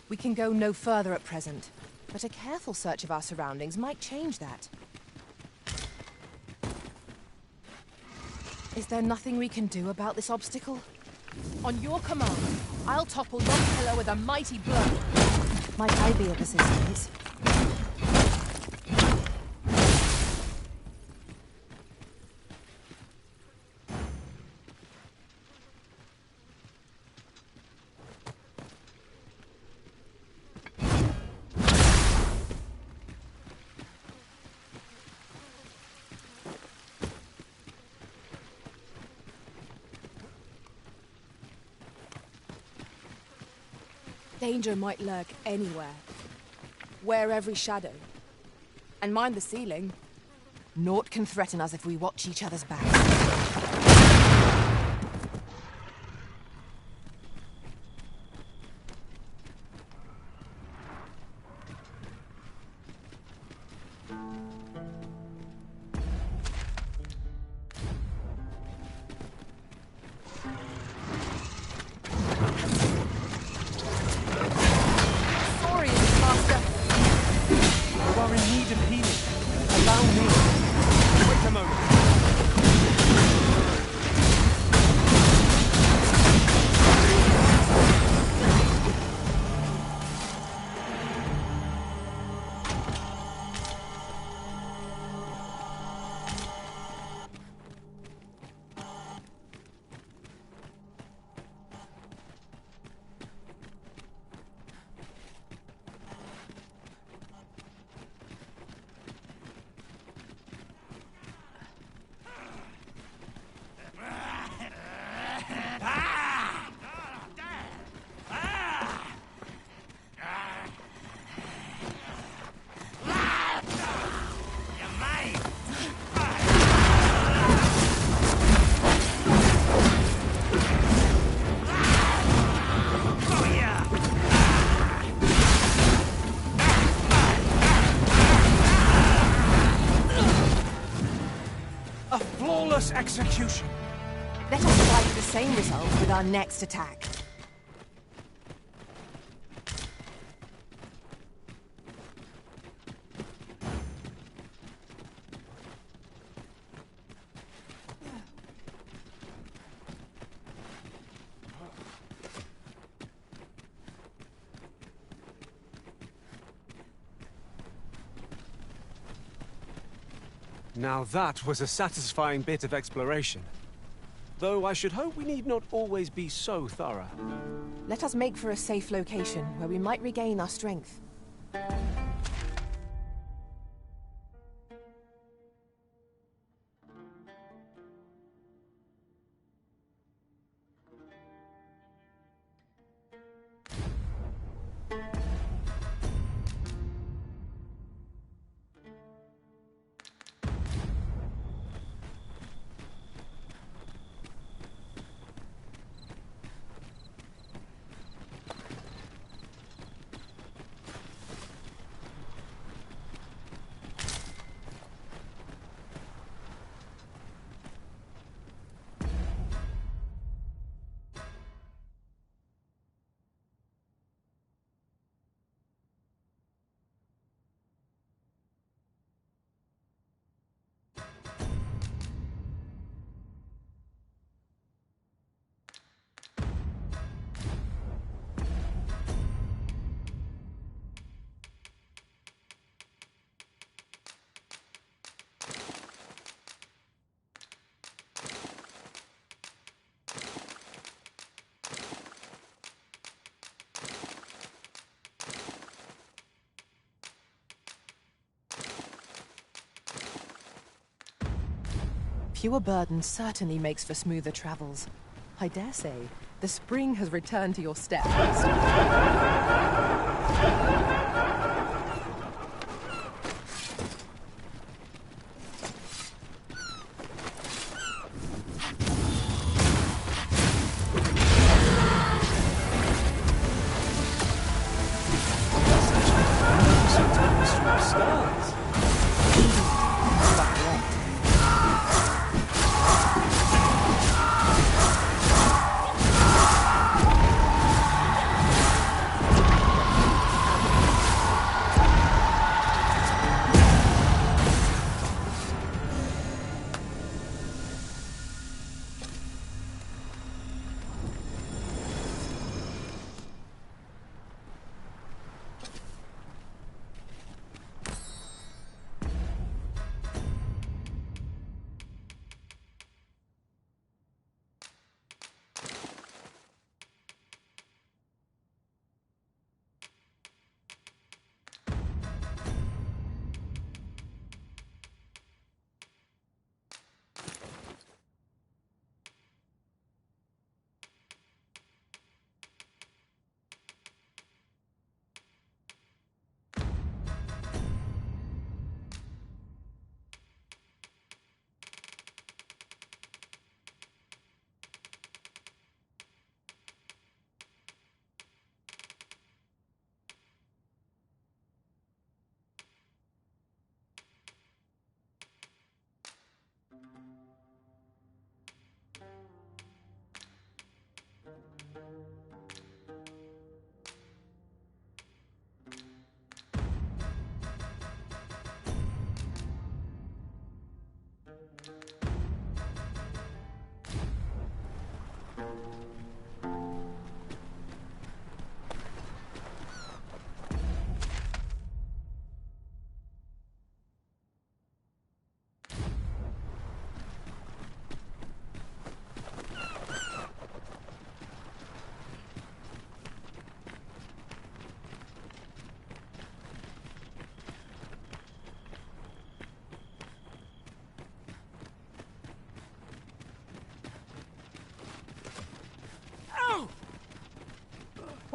We can go no further at present, but a careful search of our surroundings might change that. Is there nothing we can do about this obstacle? On your command, I'll topple your pillar with a mighty blow. Might I be of assistance?
Danger might lurk anywhere. Wear every shadow. And mind the ceiling.
Naught can threaten us if we watch each other's backs.
Wait a moment.
ruthless execution.
Let us try for the same result with our next attack.
Now that was a satisfying bit of exploration. Though I should hope we need not always be so thorough.
Let us make for a safe location where we might regain our strength. Fewer burdens certainly makes for smoother travels. I dare say, the spring has returned to your step.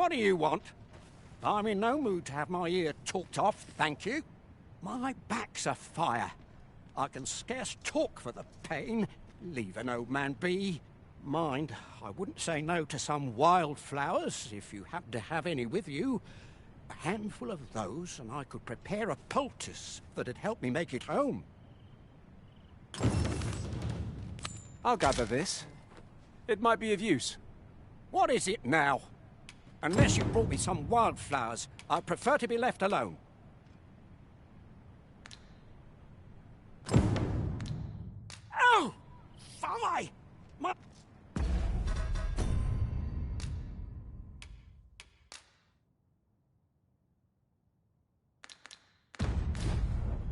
What do you want? I'm in no mood to have my ear talked off, thank you. My back's afire. I can scarce talk for the pain. Leave an old man be. Mind, I wouldn't say no to some wildflowers, if you happen to have any with you. A handful of those, and I could prepare a poultice that'd help me make it home.
I'll gather this. It might be of use.
What is it now? Unless you brought me some wildflowers, I prefer to be left alone. Oh! Fie! My...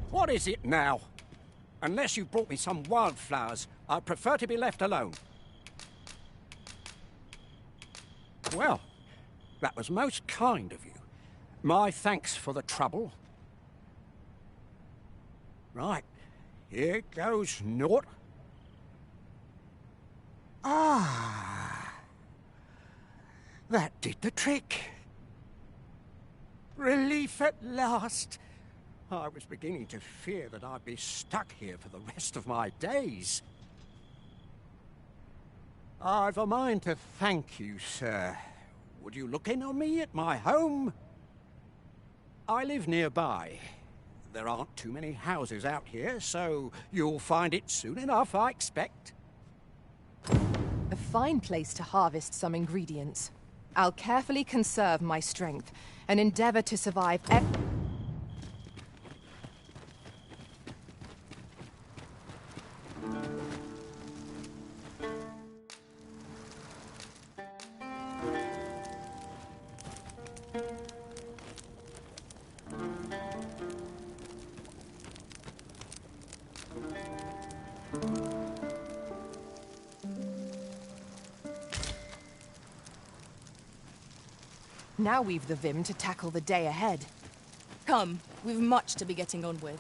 What is it now? Unless you brought me some wildflowers, I prefer to be left alone. Well, that was most kind of you. My thanks for the trouble. Right, here goes naught. Ah, that did the trick. Relief at last. I was beginning to fear that I'd be stuck here for the rest of my days. I've a mind to thank you, sir. Would you look in on me at my home? I live nearby. There aren't too many houses out here, so you'll find it soon enough, I expect.
A fine place to harvest some ingredients. I'll carefully conserve my strength and endeavor to survive Now we've the vim to tackle the day ahead.
Come, we've much to be getting on with.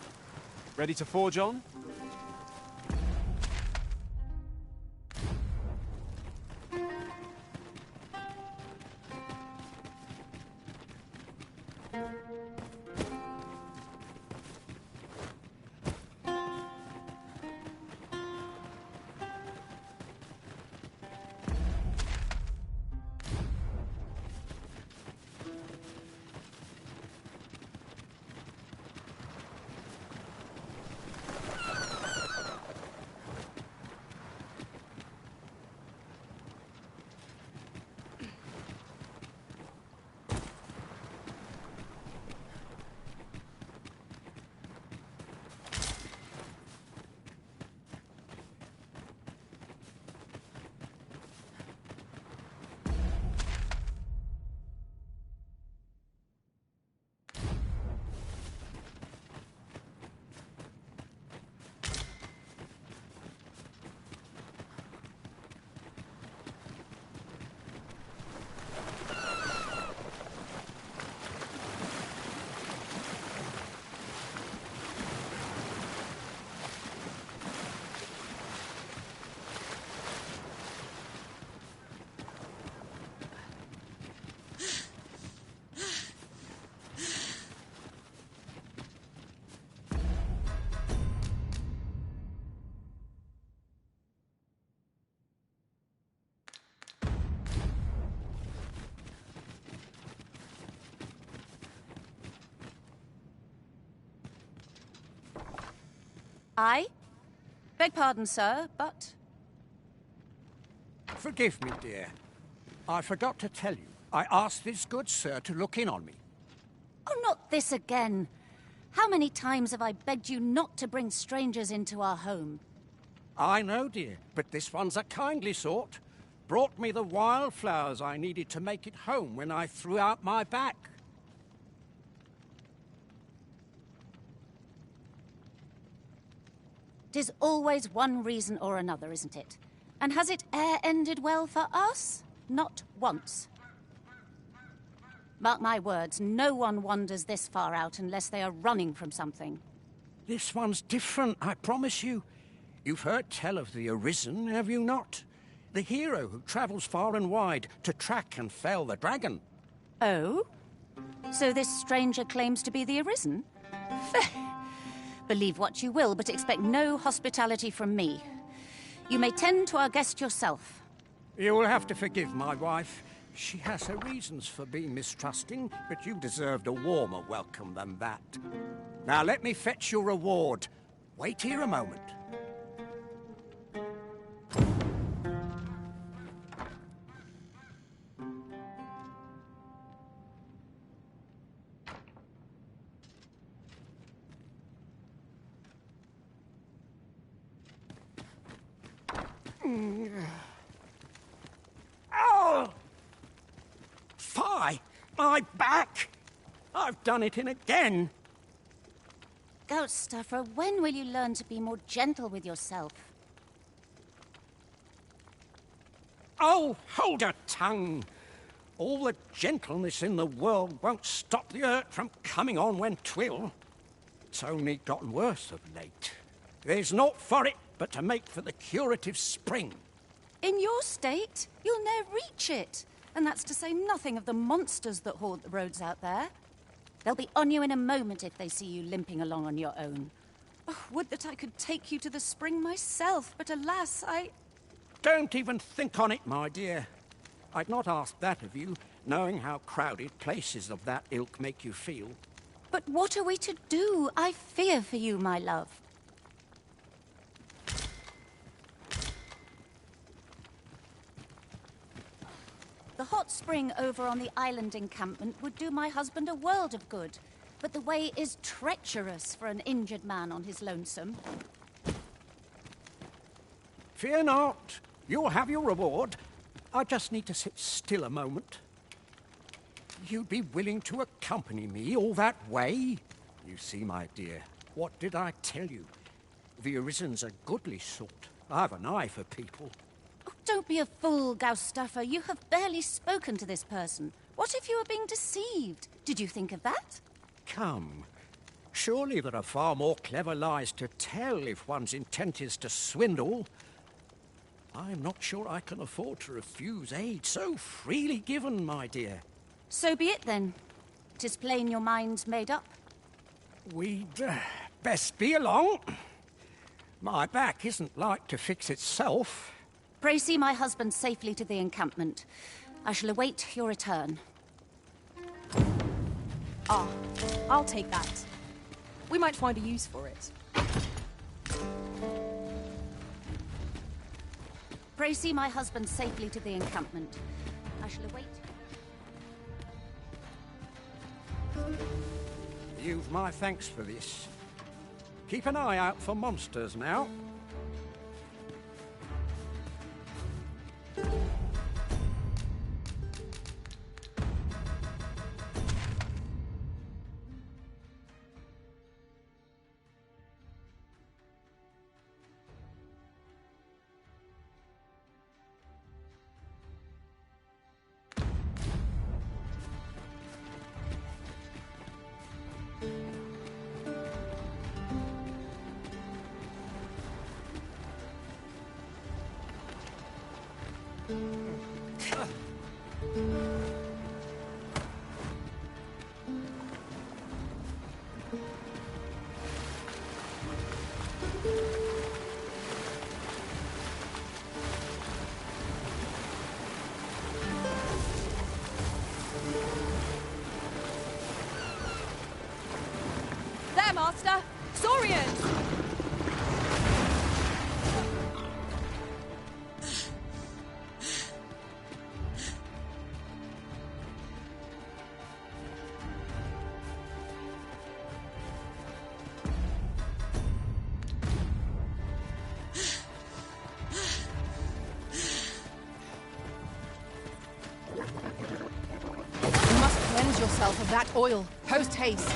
Ready to forge on?
I? Beg pardon, sir, but...
Forgive me, dear. I forgot to tell you. I asked this good sir to look in on me.
Oh, not this again. How many times have I begged you not to bring strangers into our home?
I know, dear, but this one's a kindly sort. Brought me the wildflowers I needed to make it home when I threw out my back.
Tis always one reason or another, isn't it? And has it e'er ended well for us? Not once. Mark my words, no one wanders this far out unless they are running from something.
This one's different, I promise you. You've heard tell of the Arisen, have you not? The hero who travels far and wide to track and fell the dragon.
Oh? So this stranger claims to be the Arisen? Believe what you will, but expect no hospitality from me. You may tend to our guest yourself.
You will have to forgive my wife. She has her reasons for being mistrusting, but you deserved a warmer welcome than that. Now let me fetch your reward. Wait here a moment. Oh! Fie! My back! I've done it in again.
Ghost Stuffer, when will you learn to be more gentle with yourself?
Oh, hold your tongue. All the gentleness in the world won't stop the hurt from coming on when 'twill. It's only gotten worse of late. There's naught for it but to make for the curative spring.
In your state, you'll ne'er reach it. And that's to say nothing of the monsters that haunt the roads out there. They'll be on you in a moment if they see you limping along on your own. Oh, would that I could take you to the spring myself, but alas,
Don't even think on it, my dear. I'd not ask that of you, knowing how crowded places of that ilk make you feel.
But what are we to do? I fear for you, my love. The hot spring over on the island encampment would do my husband a world of good, but the way is treacherous for an injured man on his lonesome.
Fear not. You'll have your reward. I just need to sit still a moment. You'd be willing to accompany me all that way? You see, my dear, what did I tell you? The Arisen's a goodly sort. I've an eye for people.
Oh, don't be a fool, Gaustuffer. You have barely spoken to this person. What if you were being deceived? Did you think of that?
Come. Surely there are far more clever lies to tell if one's intent is to swindle. I'm not sure I can afford to refuse aid so freely given, my dear.
So be it, then. 'Tis plain your mind's made up.
We'd best be along. My back isn't like to fix itself.
Pray see my husband safely to the encampment. I shall await your return.
Ah, I'll take that. We might find a use for it.
Pray see my husband safely to the encampment. I shall await...
You've my thanks for this. Keep an eye out for monsters now.
There, Master! Saurians! You must cleanse yourself of that oil, post-haste.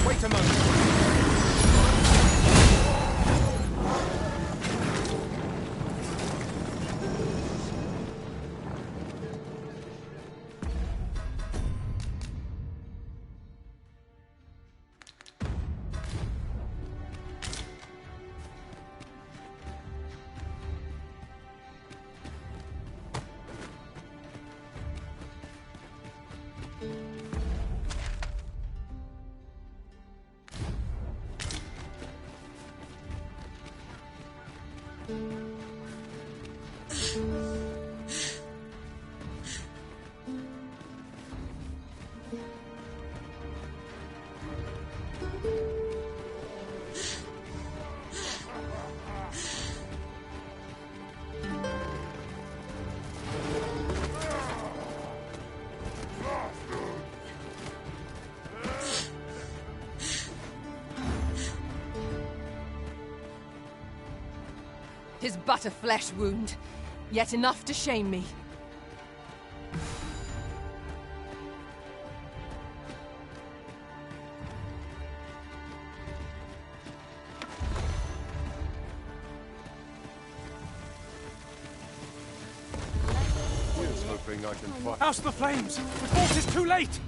Wait a moment.
'Tis but a flesh wound, yet enough to shame me.
Here's hoping I can find...
House the flames! The fort is too late!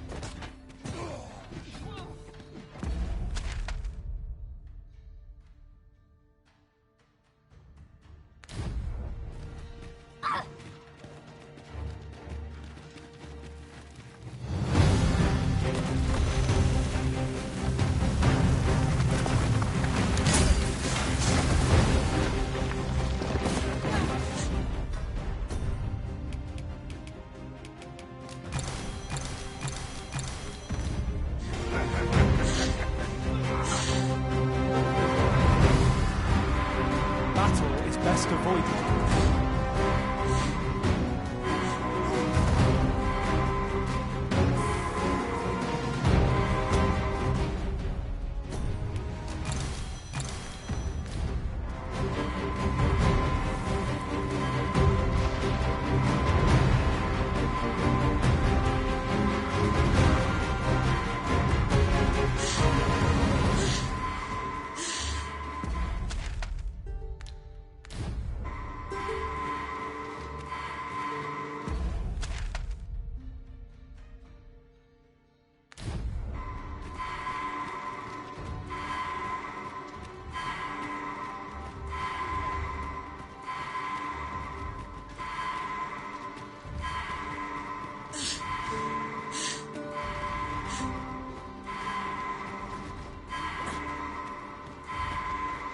Best avoided.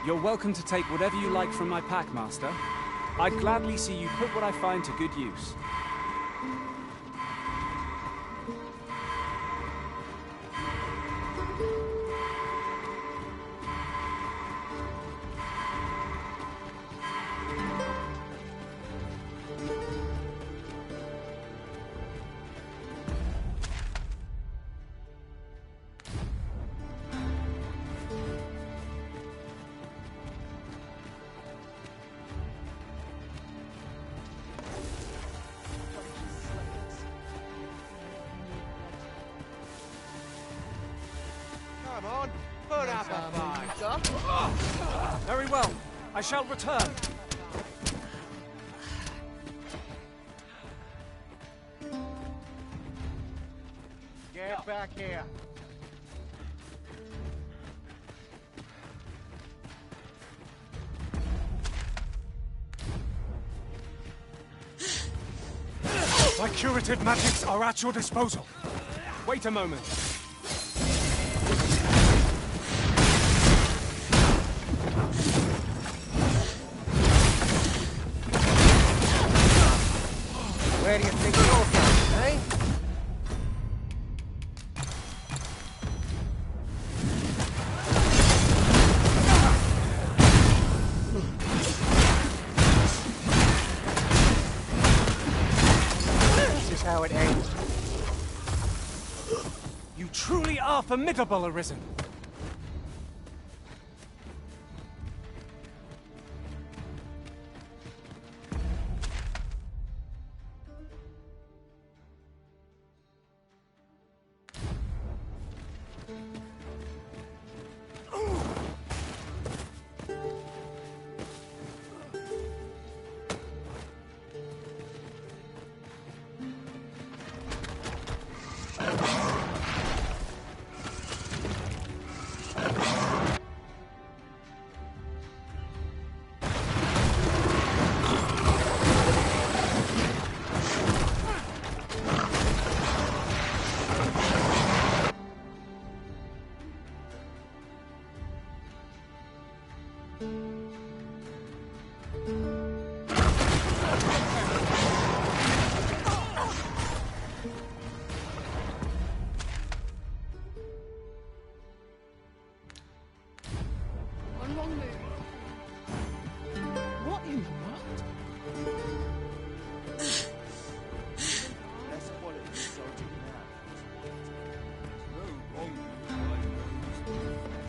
You're welcome to take whatever you like from my pack, Master. I'd gladly see you put what I find to good use.
Come on, put up a fight.
Very well. I shall return.
Get back here.
My curative magics are at your disposal. Wait a moment.
Where do you think you're going, eh? This is how it ends.
You truly are formidable, Arisen.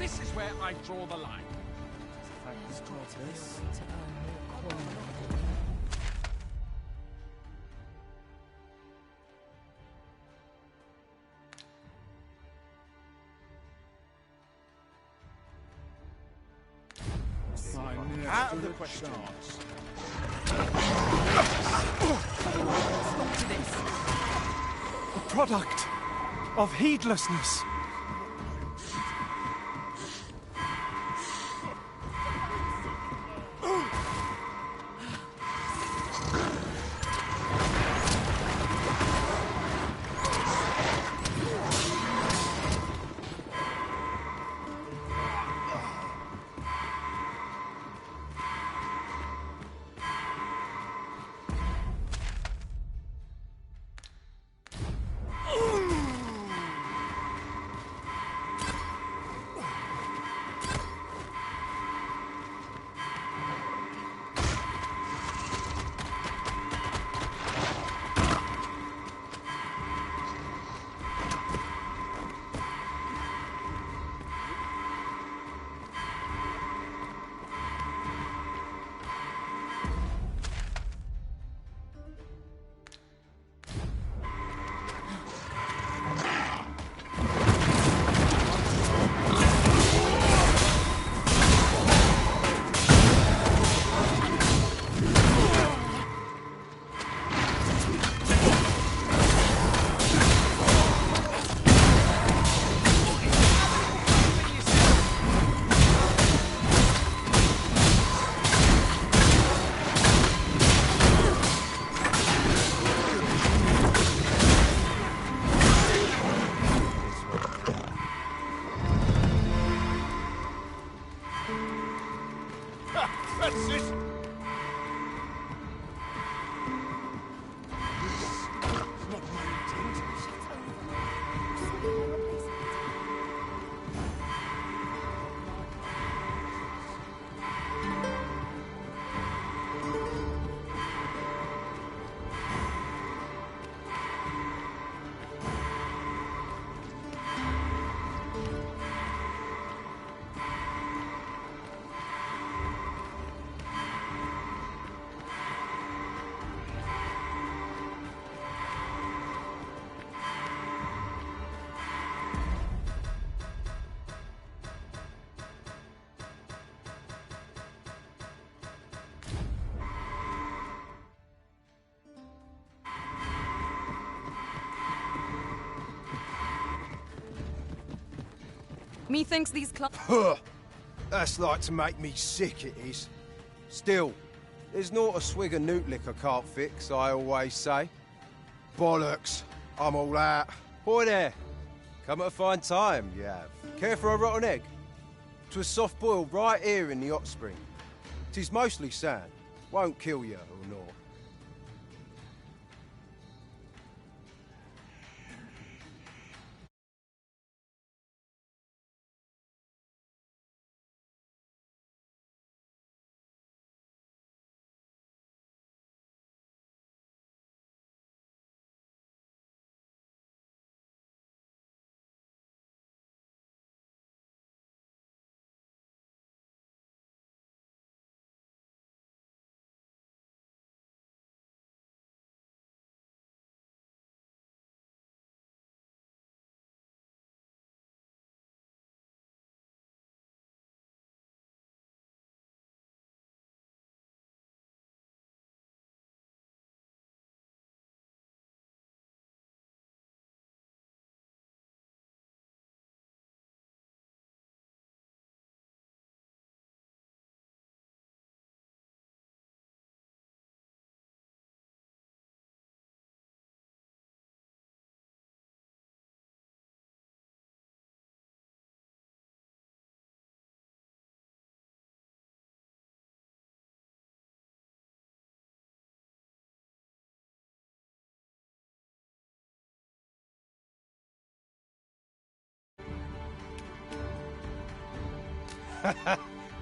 This is where I draw the line.
Out of the question.
A product of heedlessness.
That's it!
Methinks these
Huh. That's like to make me sick, it is. Still, there's not a swig of newt lick I can't fix, I always say. Bollocks. I'm all out. Boy there. Come at a fine time, you have. Care for a rotten egg? 'Twas soft boiled right here in the hot spring. 'Tis mostly sand. Won't kill you or naught.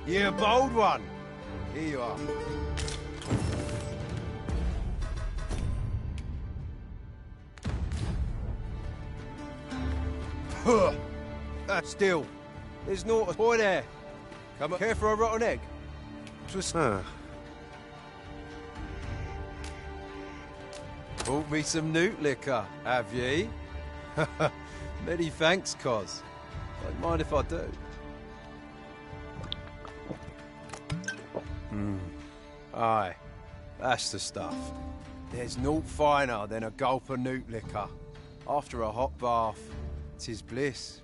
You're a bold one. Here you are. Huh. Still, There's naught a boy there. Come up. Care for a rotten egg? Bought me some newt liquor, have ye? Many thanks, Cos. Don't mind if I do. Aye, that's the stuff. There's naught finer than a gulp of newt liquor. After a hot bath, 'tis bliss,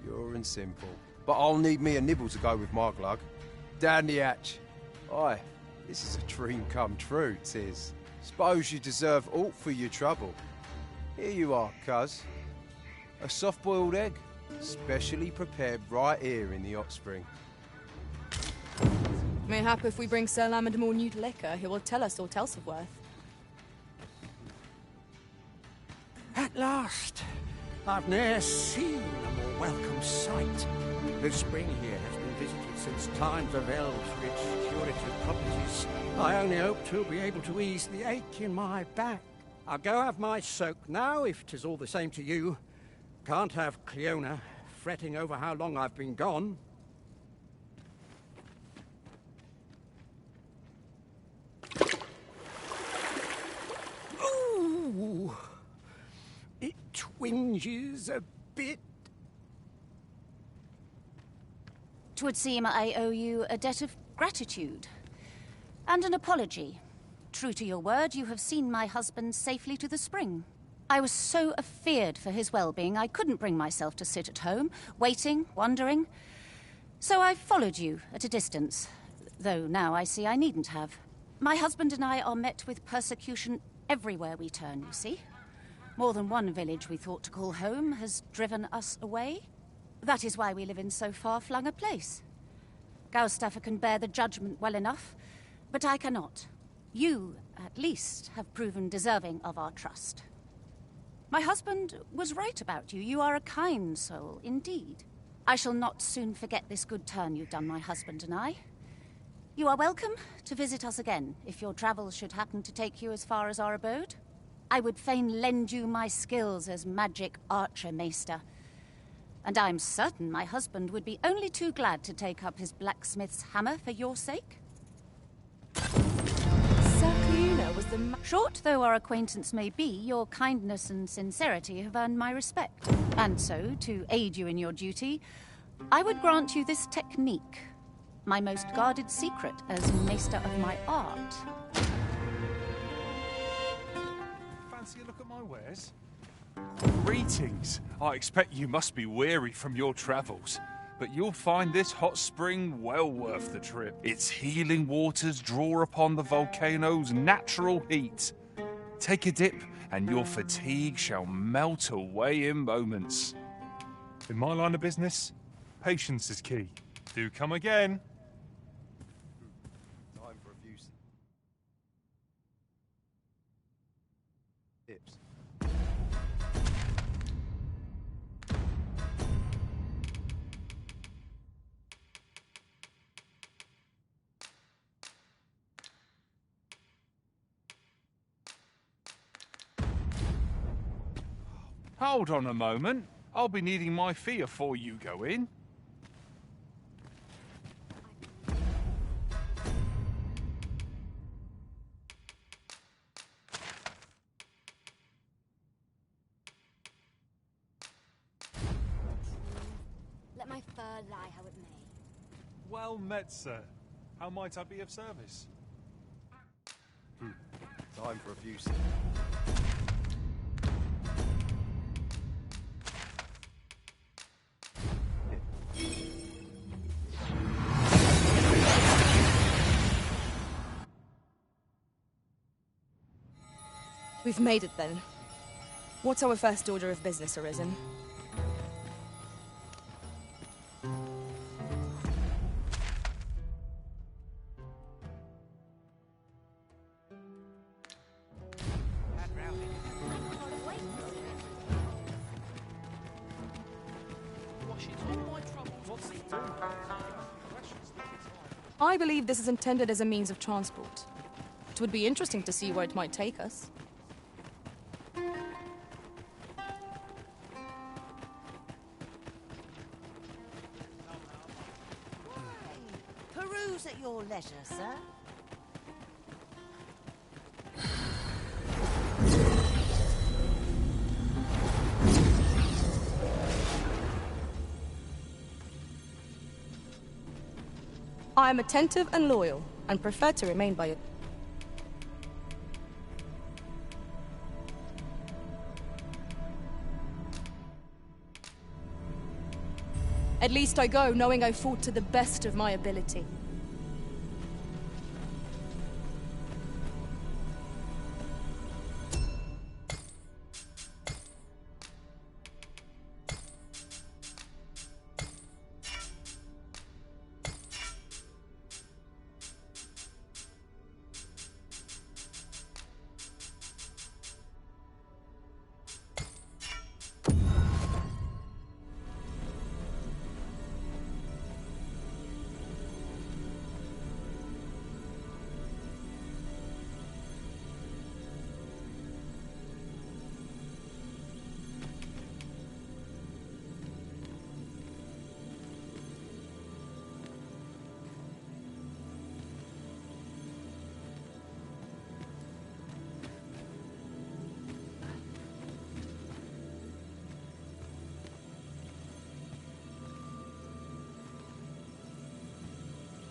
pure and simple. But I'll need me a nibble to go with my glug. Down the hatch. Aye, this is a dream come true, 'tis. Suppose you deserve aught for your trouble. Here you are, cuz. A soft-boiled egg, specially prepared right here in the hot spring.
Mayhap if we bring Sir Lamond more newt liquor, he will tell us aught else of worth.
At last, I've ne'er seen a more welcome sight. The spring here has been visited since times of eld for its curative properties. I only hope to be able to ease the ache in my back. I'll go have my soak now, if 'tis all the same to you. Can't have Cleona fretting over how long I've been gone. Ooh! It twinges a bit.
'Twould seem I owe you a debt of gratitude. And an apology. True to your word, you have seen my husband safely to the spring. I was so afeard for his well-being, I couldn't bring myself to sit at home, waiting, wondering. So I followed you at a distance, though now I see I needn't have. My husband and I are met with persecution everywhere we turn, you see. More than one village we thought to call home has driven us away. That is why we live in so far-flung a place. Gaustaffer can bear the judgment well enough, but I cannot. You, at least, have proven deserving of our trust. My husband was right about you. You are a kind soul, indeed. I shall not soon forget this good turn you've done my husband and I. You are welcome to visit us again, if your travels should happen to take you as far as our abode. I would fain lend you my skills as magic archer, Maester. And I'm certain my husband would be only too glad to take up his blacksmith's hammer for your sake. Was the short though our acquaintance may be, your kindness and sincerity have earned my respect. And so, to aid you in your duty, I would grant you this technique, my most guarded secret as maester of my art.
Fancy a look at my wares? Greetings. I expect you must be weary from your travels. But you'll find this hot spring well worth the trip. Its healing waters draw upon the volcano's natural heat. Take a dip, and your fatigue shall melt away in moments. In my line of business, patience is key. Do come again.
Time for a few tips.
Hold on a moment. I'll be needing my fee afore you go in.
Let my fur lie how it may.
Well met, sir. How might I be of service?
Time for a few
We've made it then. What's our first order of business, Arisen? I believe this is intended as a means of transport. It would be interesting to see where it might take us.
Use at your leisure, sir.
I am attentive and loyal, and prefer to remain by it. At least I go knowing I fought to the best of my ability.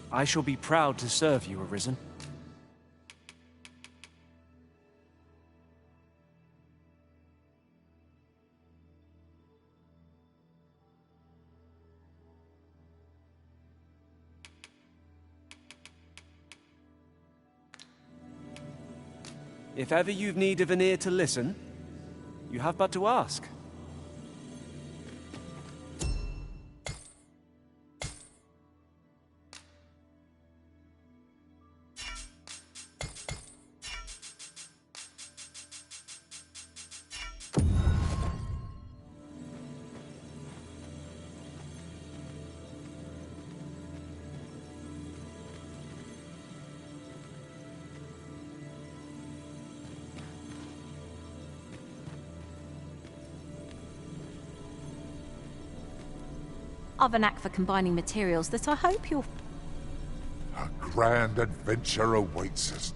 I shall be proud to serve you, Arisen. If ever you've need of an ear to listen, you have but to ask.
I've a knack for combining materials that I hope you'll...
A grand adventure awaits us.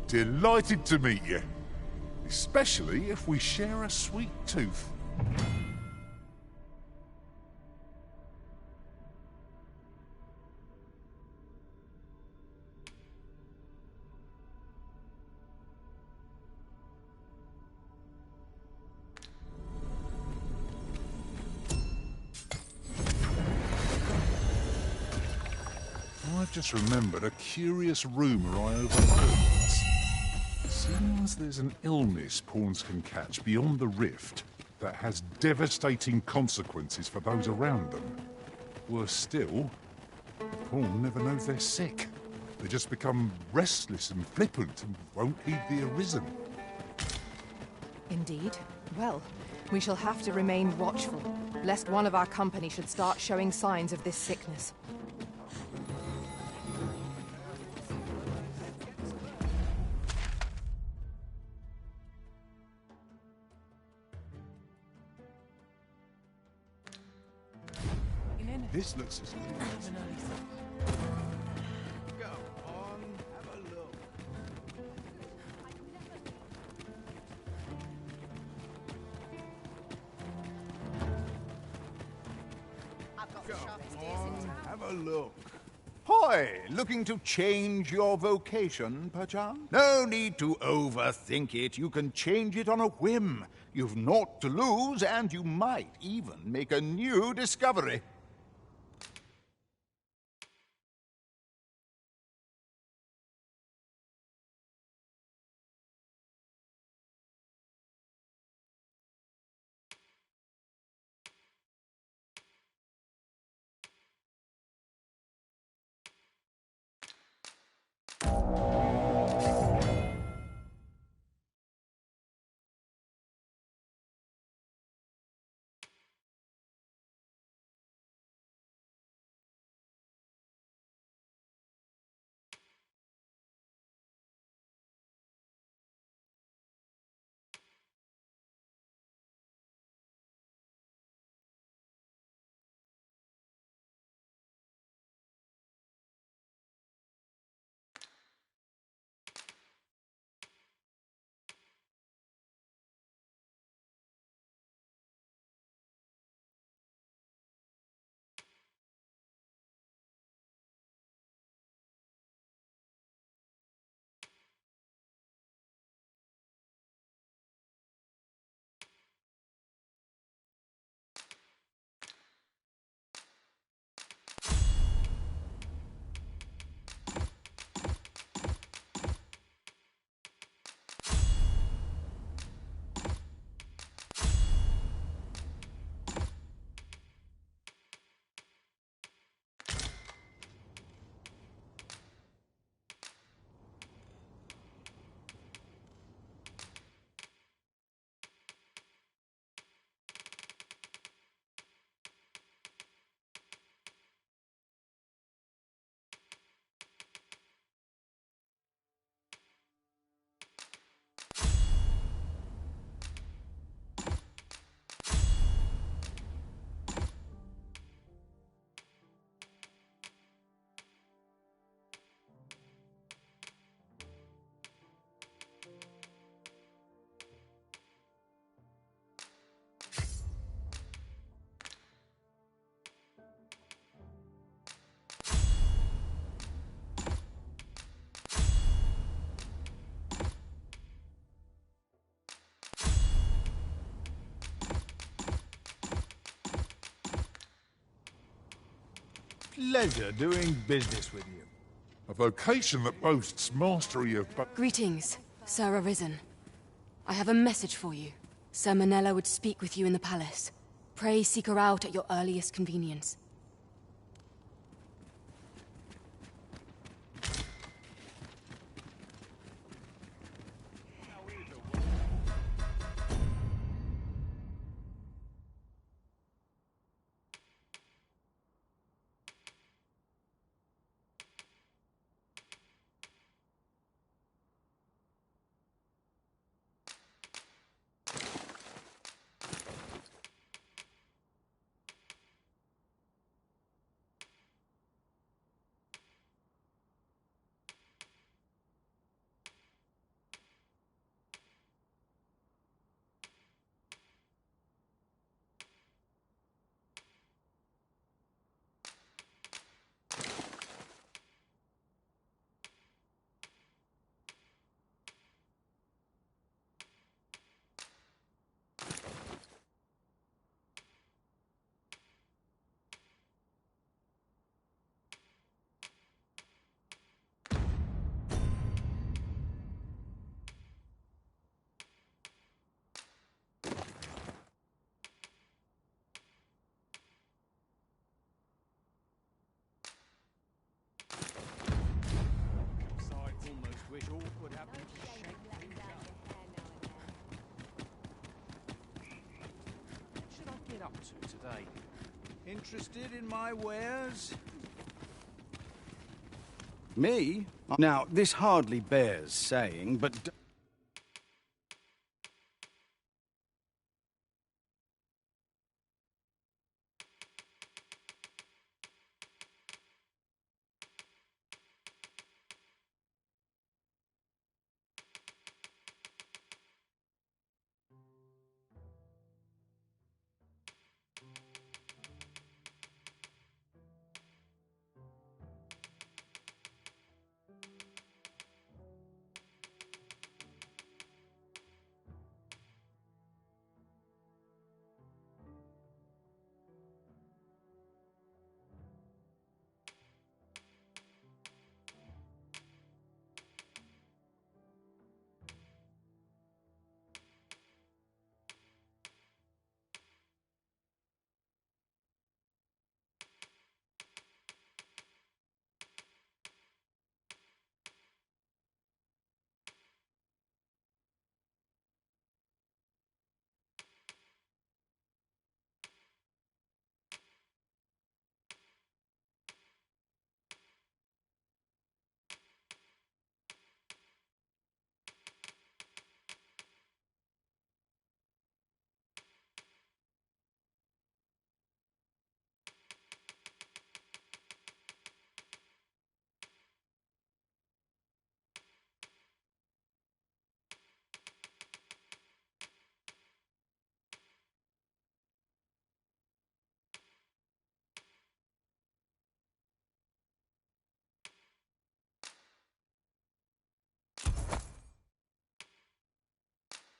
Delighted to meet you. Especially if we share a sweet tooth. I've just remembered a curious rumour I overheard. Seems there's an illness pawns can catch beyond the rift that has devastating consequences for those around them. Worse still, the pawn never knows they're sick. They just become restless and flippant and won't heed the Arisen.
Indeed. Well, we shall have to remain watchful, lest one of our company should start showing signs of this sickness.
This looks as good as an
Go on, have a look. Go on, have a look.
Hoy, looking to change your vocation, perchance? No need to overthink it. You can change it on a whim. You've naught to lose, and you might even make a new discovery. Pleasure doing business with you.
A vocation that boasts mastery of
Greetings, Sir Arisen. I have a message for you. Sir Manella would speak with you in the palace. Pray seek her out at your earliest convenience.
Up to today?
Interested in my wares? Me? Now, this hardly bears saying, but...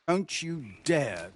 Don't you dare.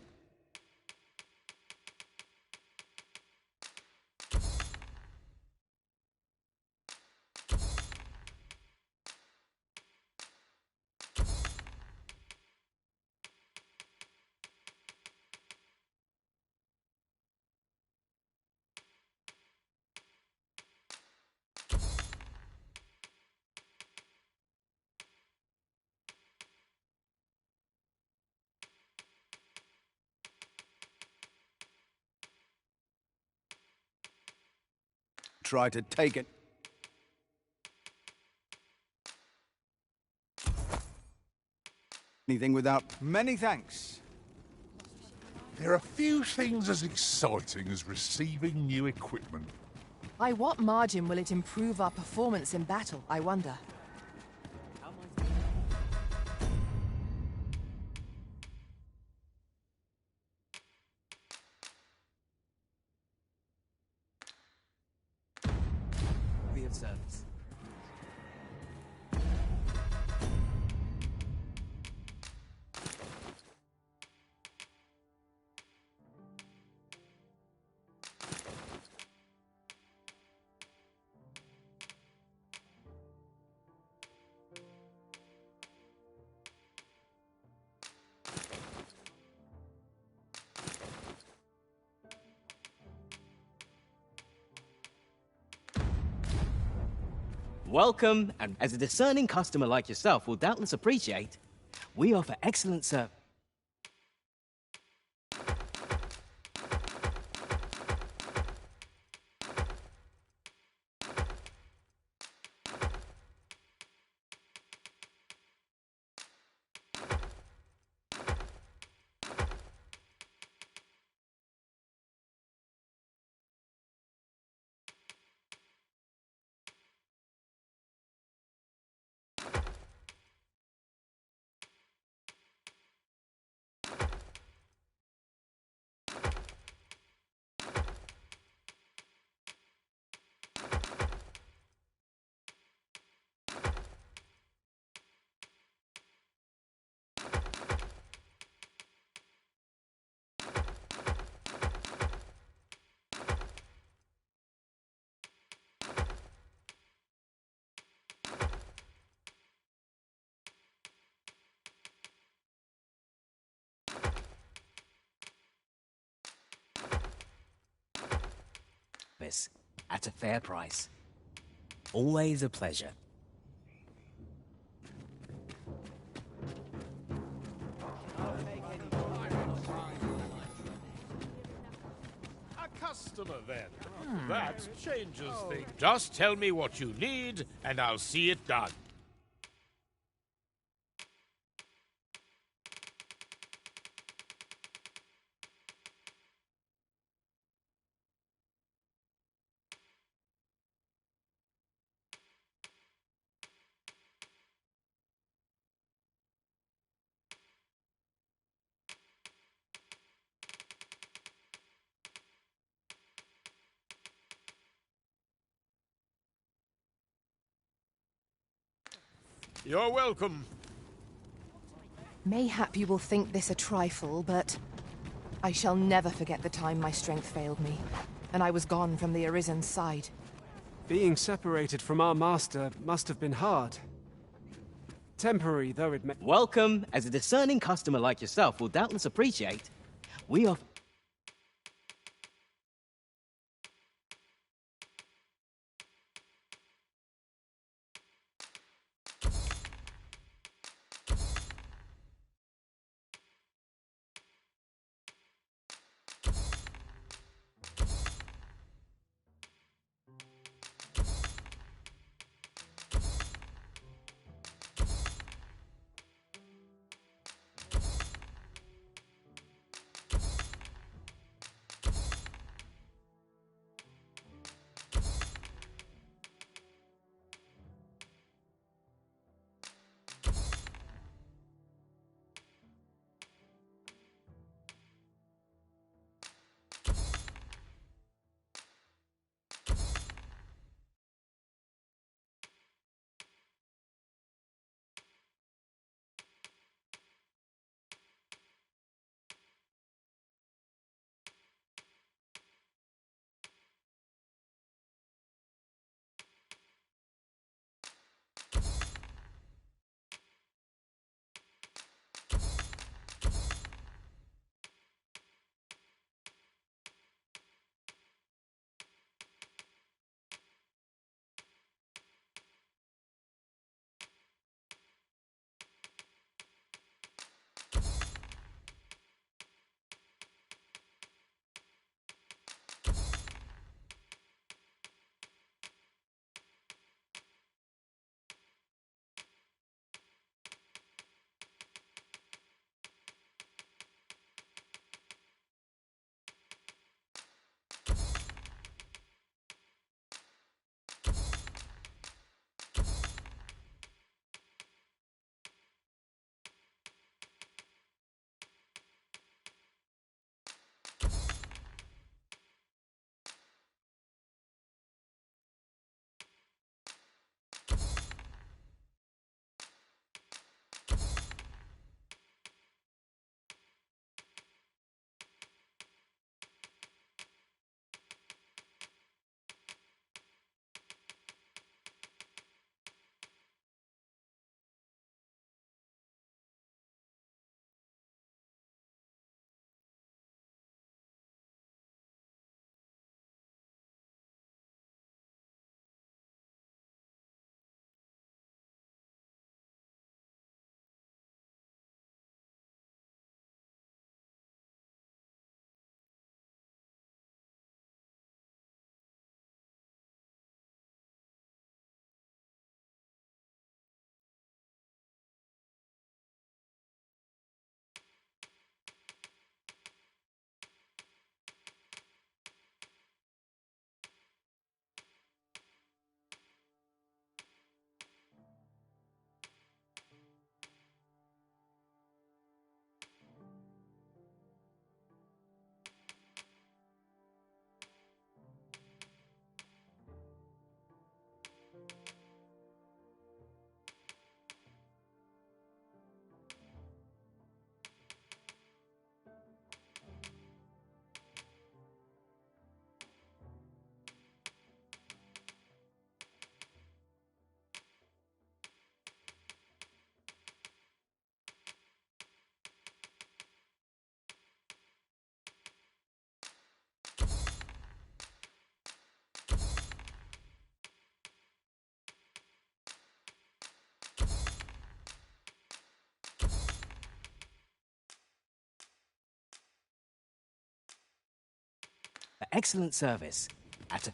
Try to take it. Anything without...
Many thanks.
There are few things as exciting as receiving new equipment.
By what margin will it improve our performance in battle, I wonder?
Be of service. Welcome, and as a discerning customer like yourself will doubtless appreciate, we offer excellent service. At a fair price. Always a pleasure.
A customer, then. That changes things. Just tell me what you need, and I'll see it done. You're welcome.
Mayhap you will think this a trifle, but I shall never forget the time my strength failed me, and I was gone from the Arisen's side.
Being separated from our master must have been hard. Temporary though it may...
Welcome, as a discerning customer like yourself will doubtless appreciate, we offer... for excellent service at a...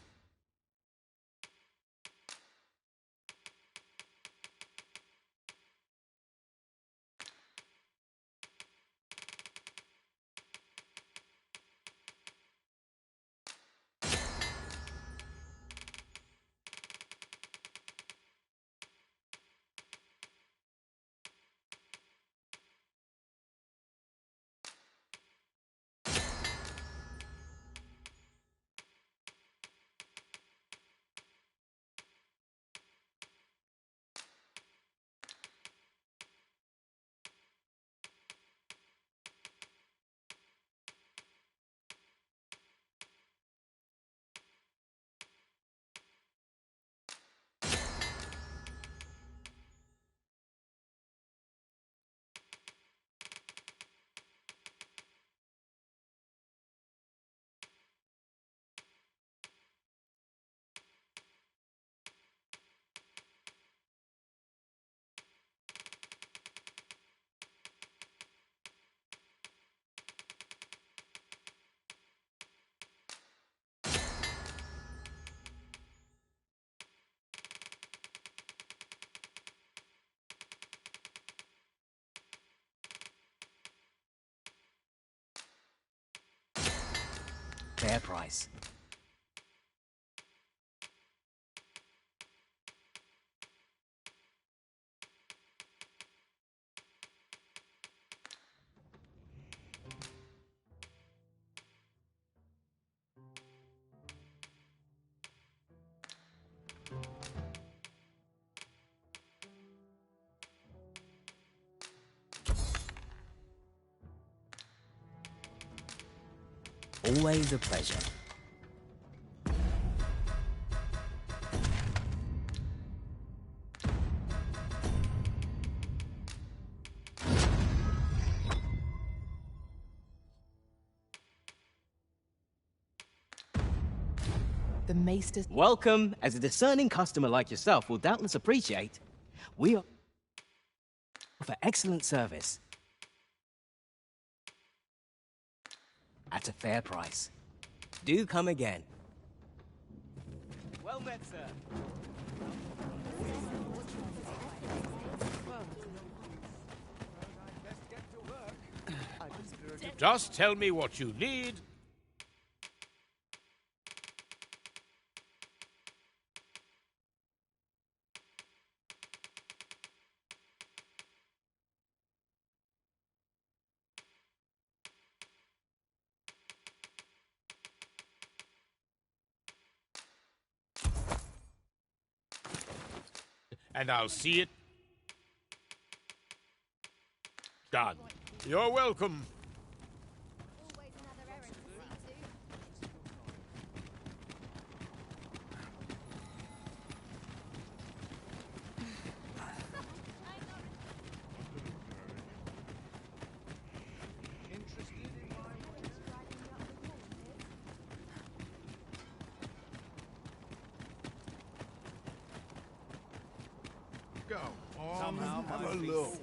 Fair price. Always a pleasure.
The maesters...
Welcome, as a discerning customer like yourself will doubtless appreciate, we are for excellent service at a fair price. Do come again. Well met, sir.
Just tell me what you need. And I'll see it done. You're welcome.
Go on, have a look.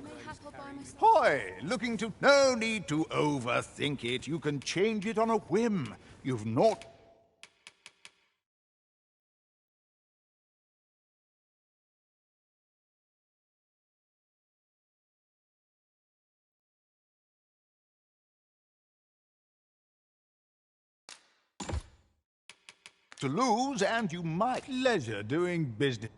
Hoy, looking to... No need to overthink it. You can change it on a whim. You've not... to lose, and you might leisure doing business.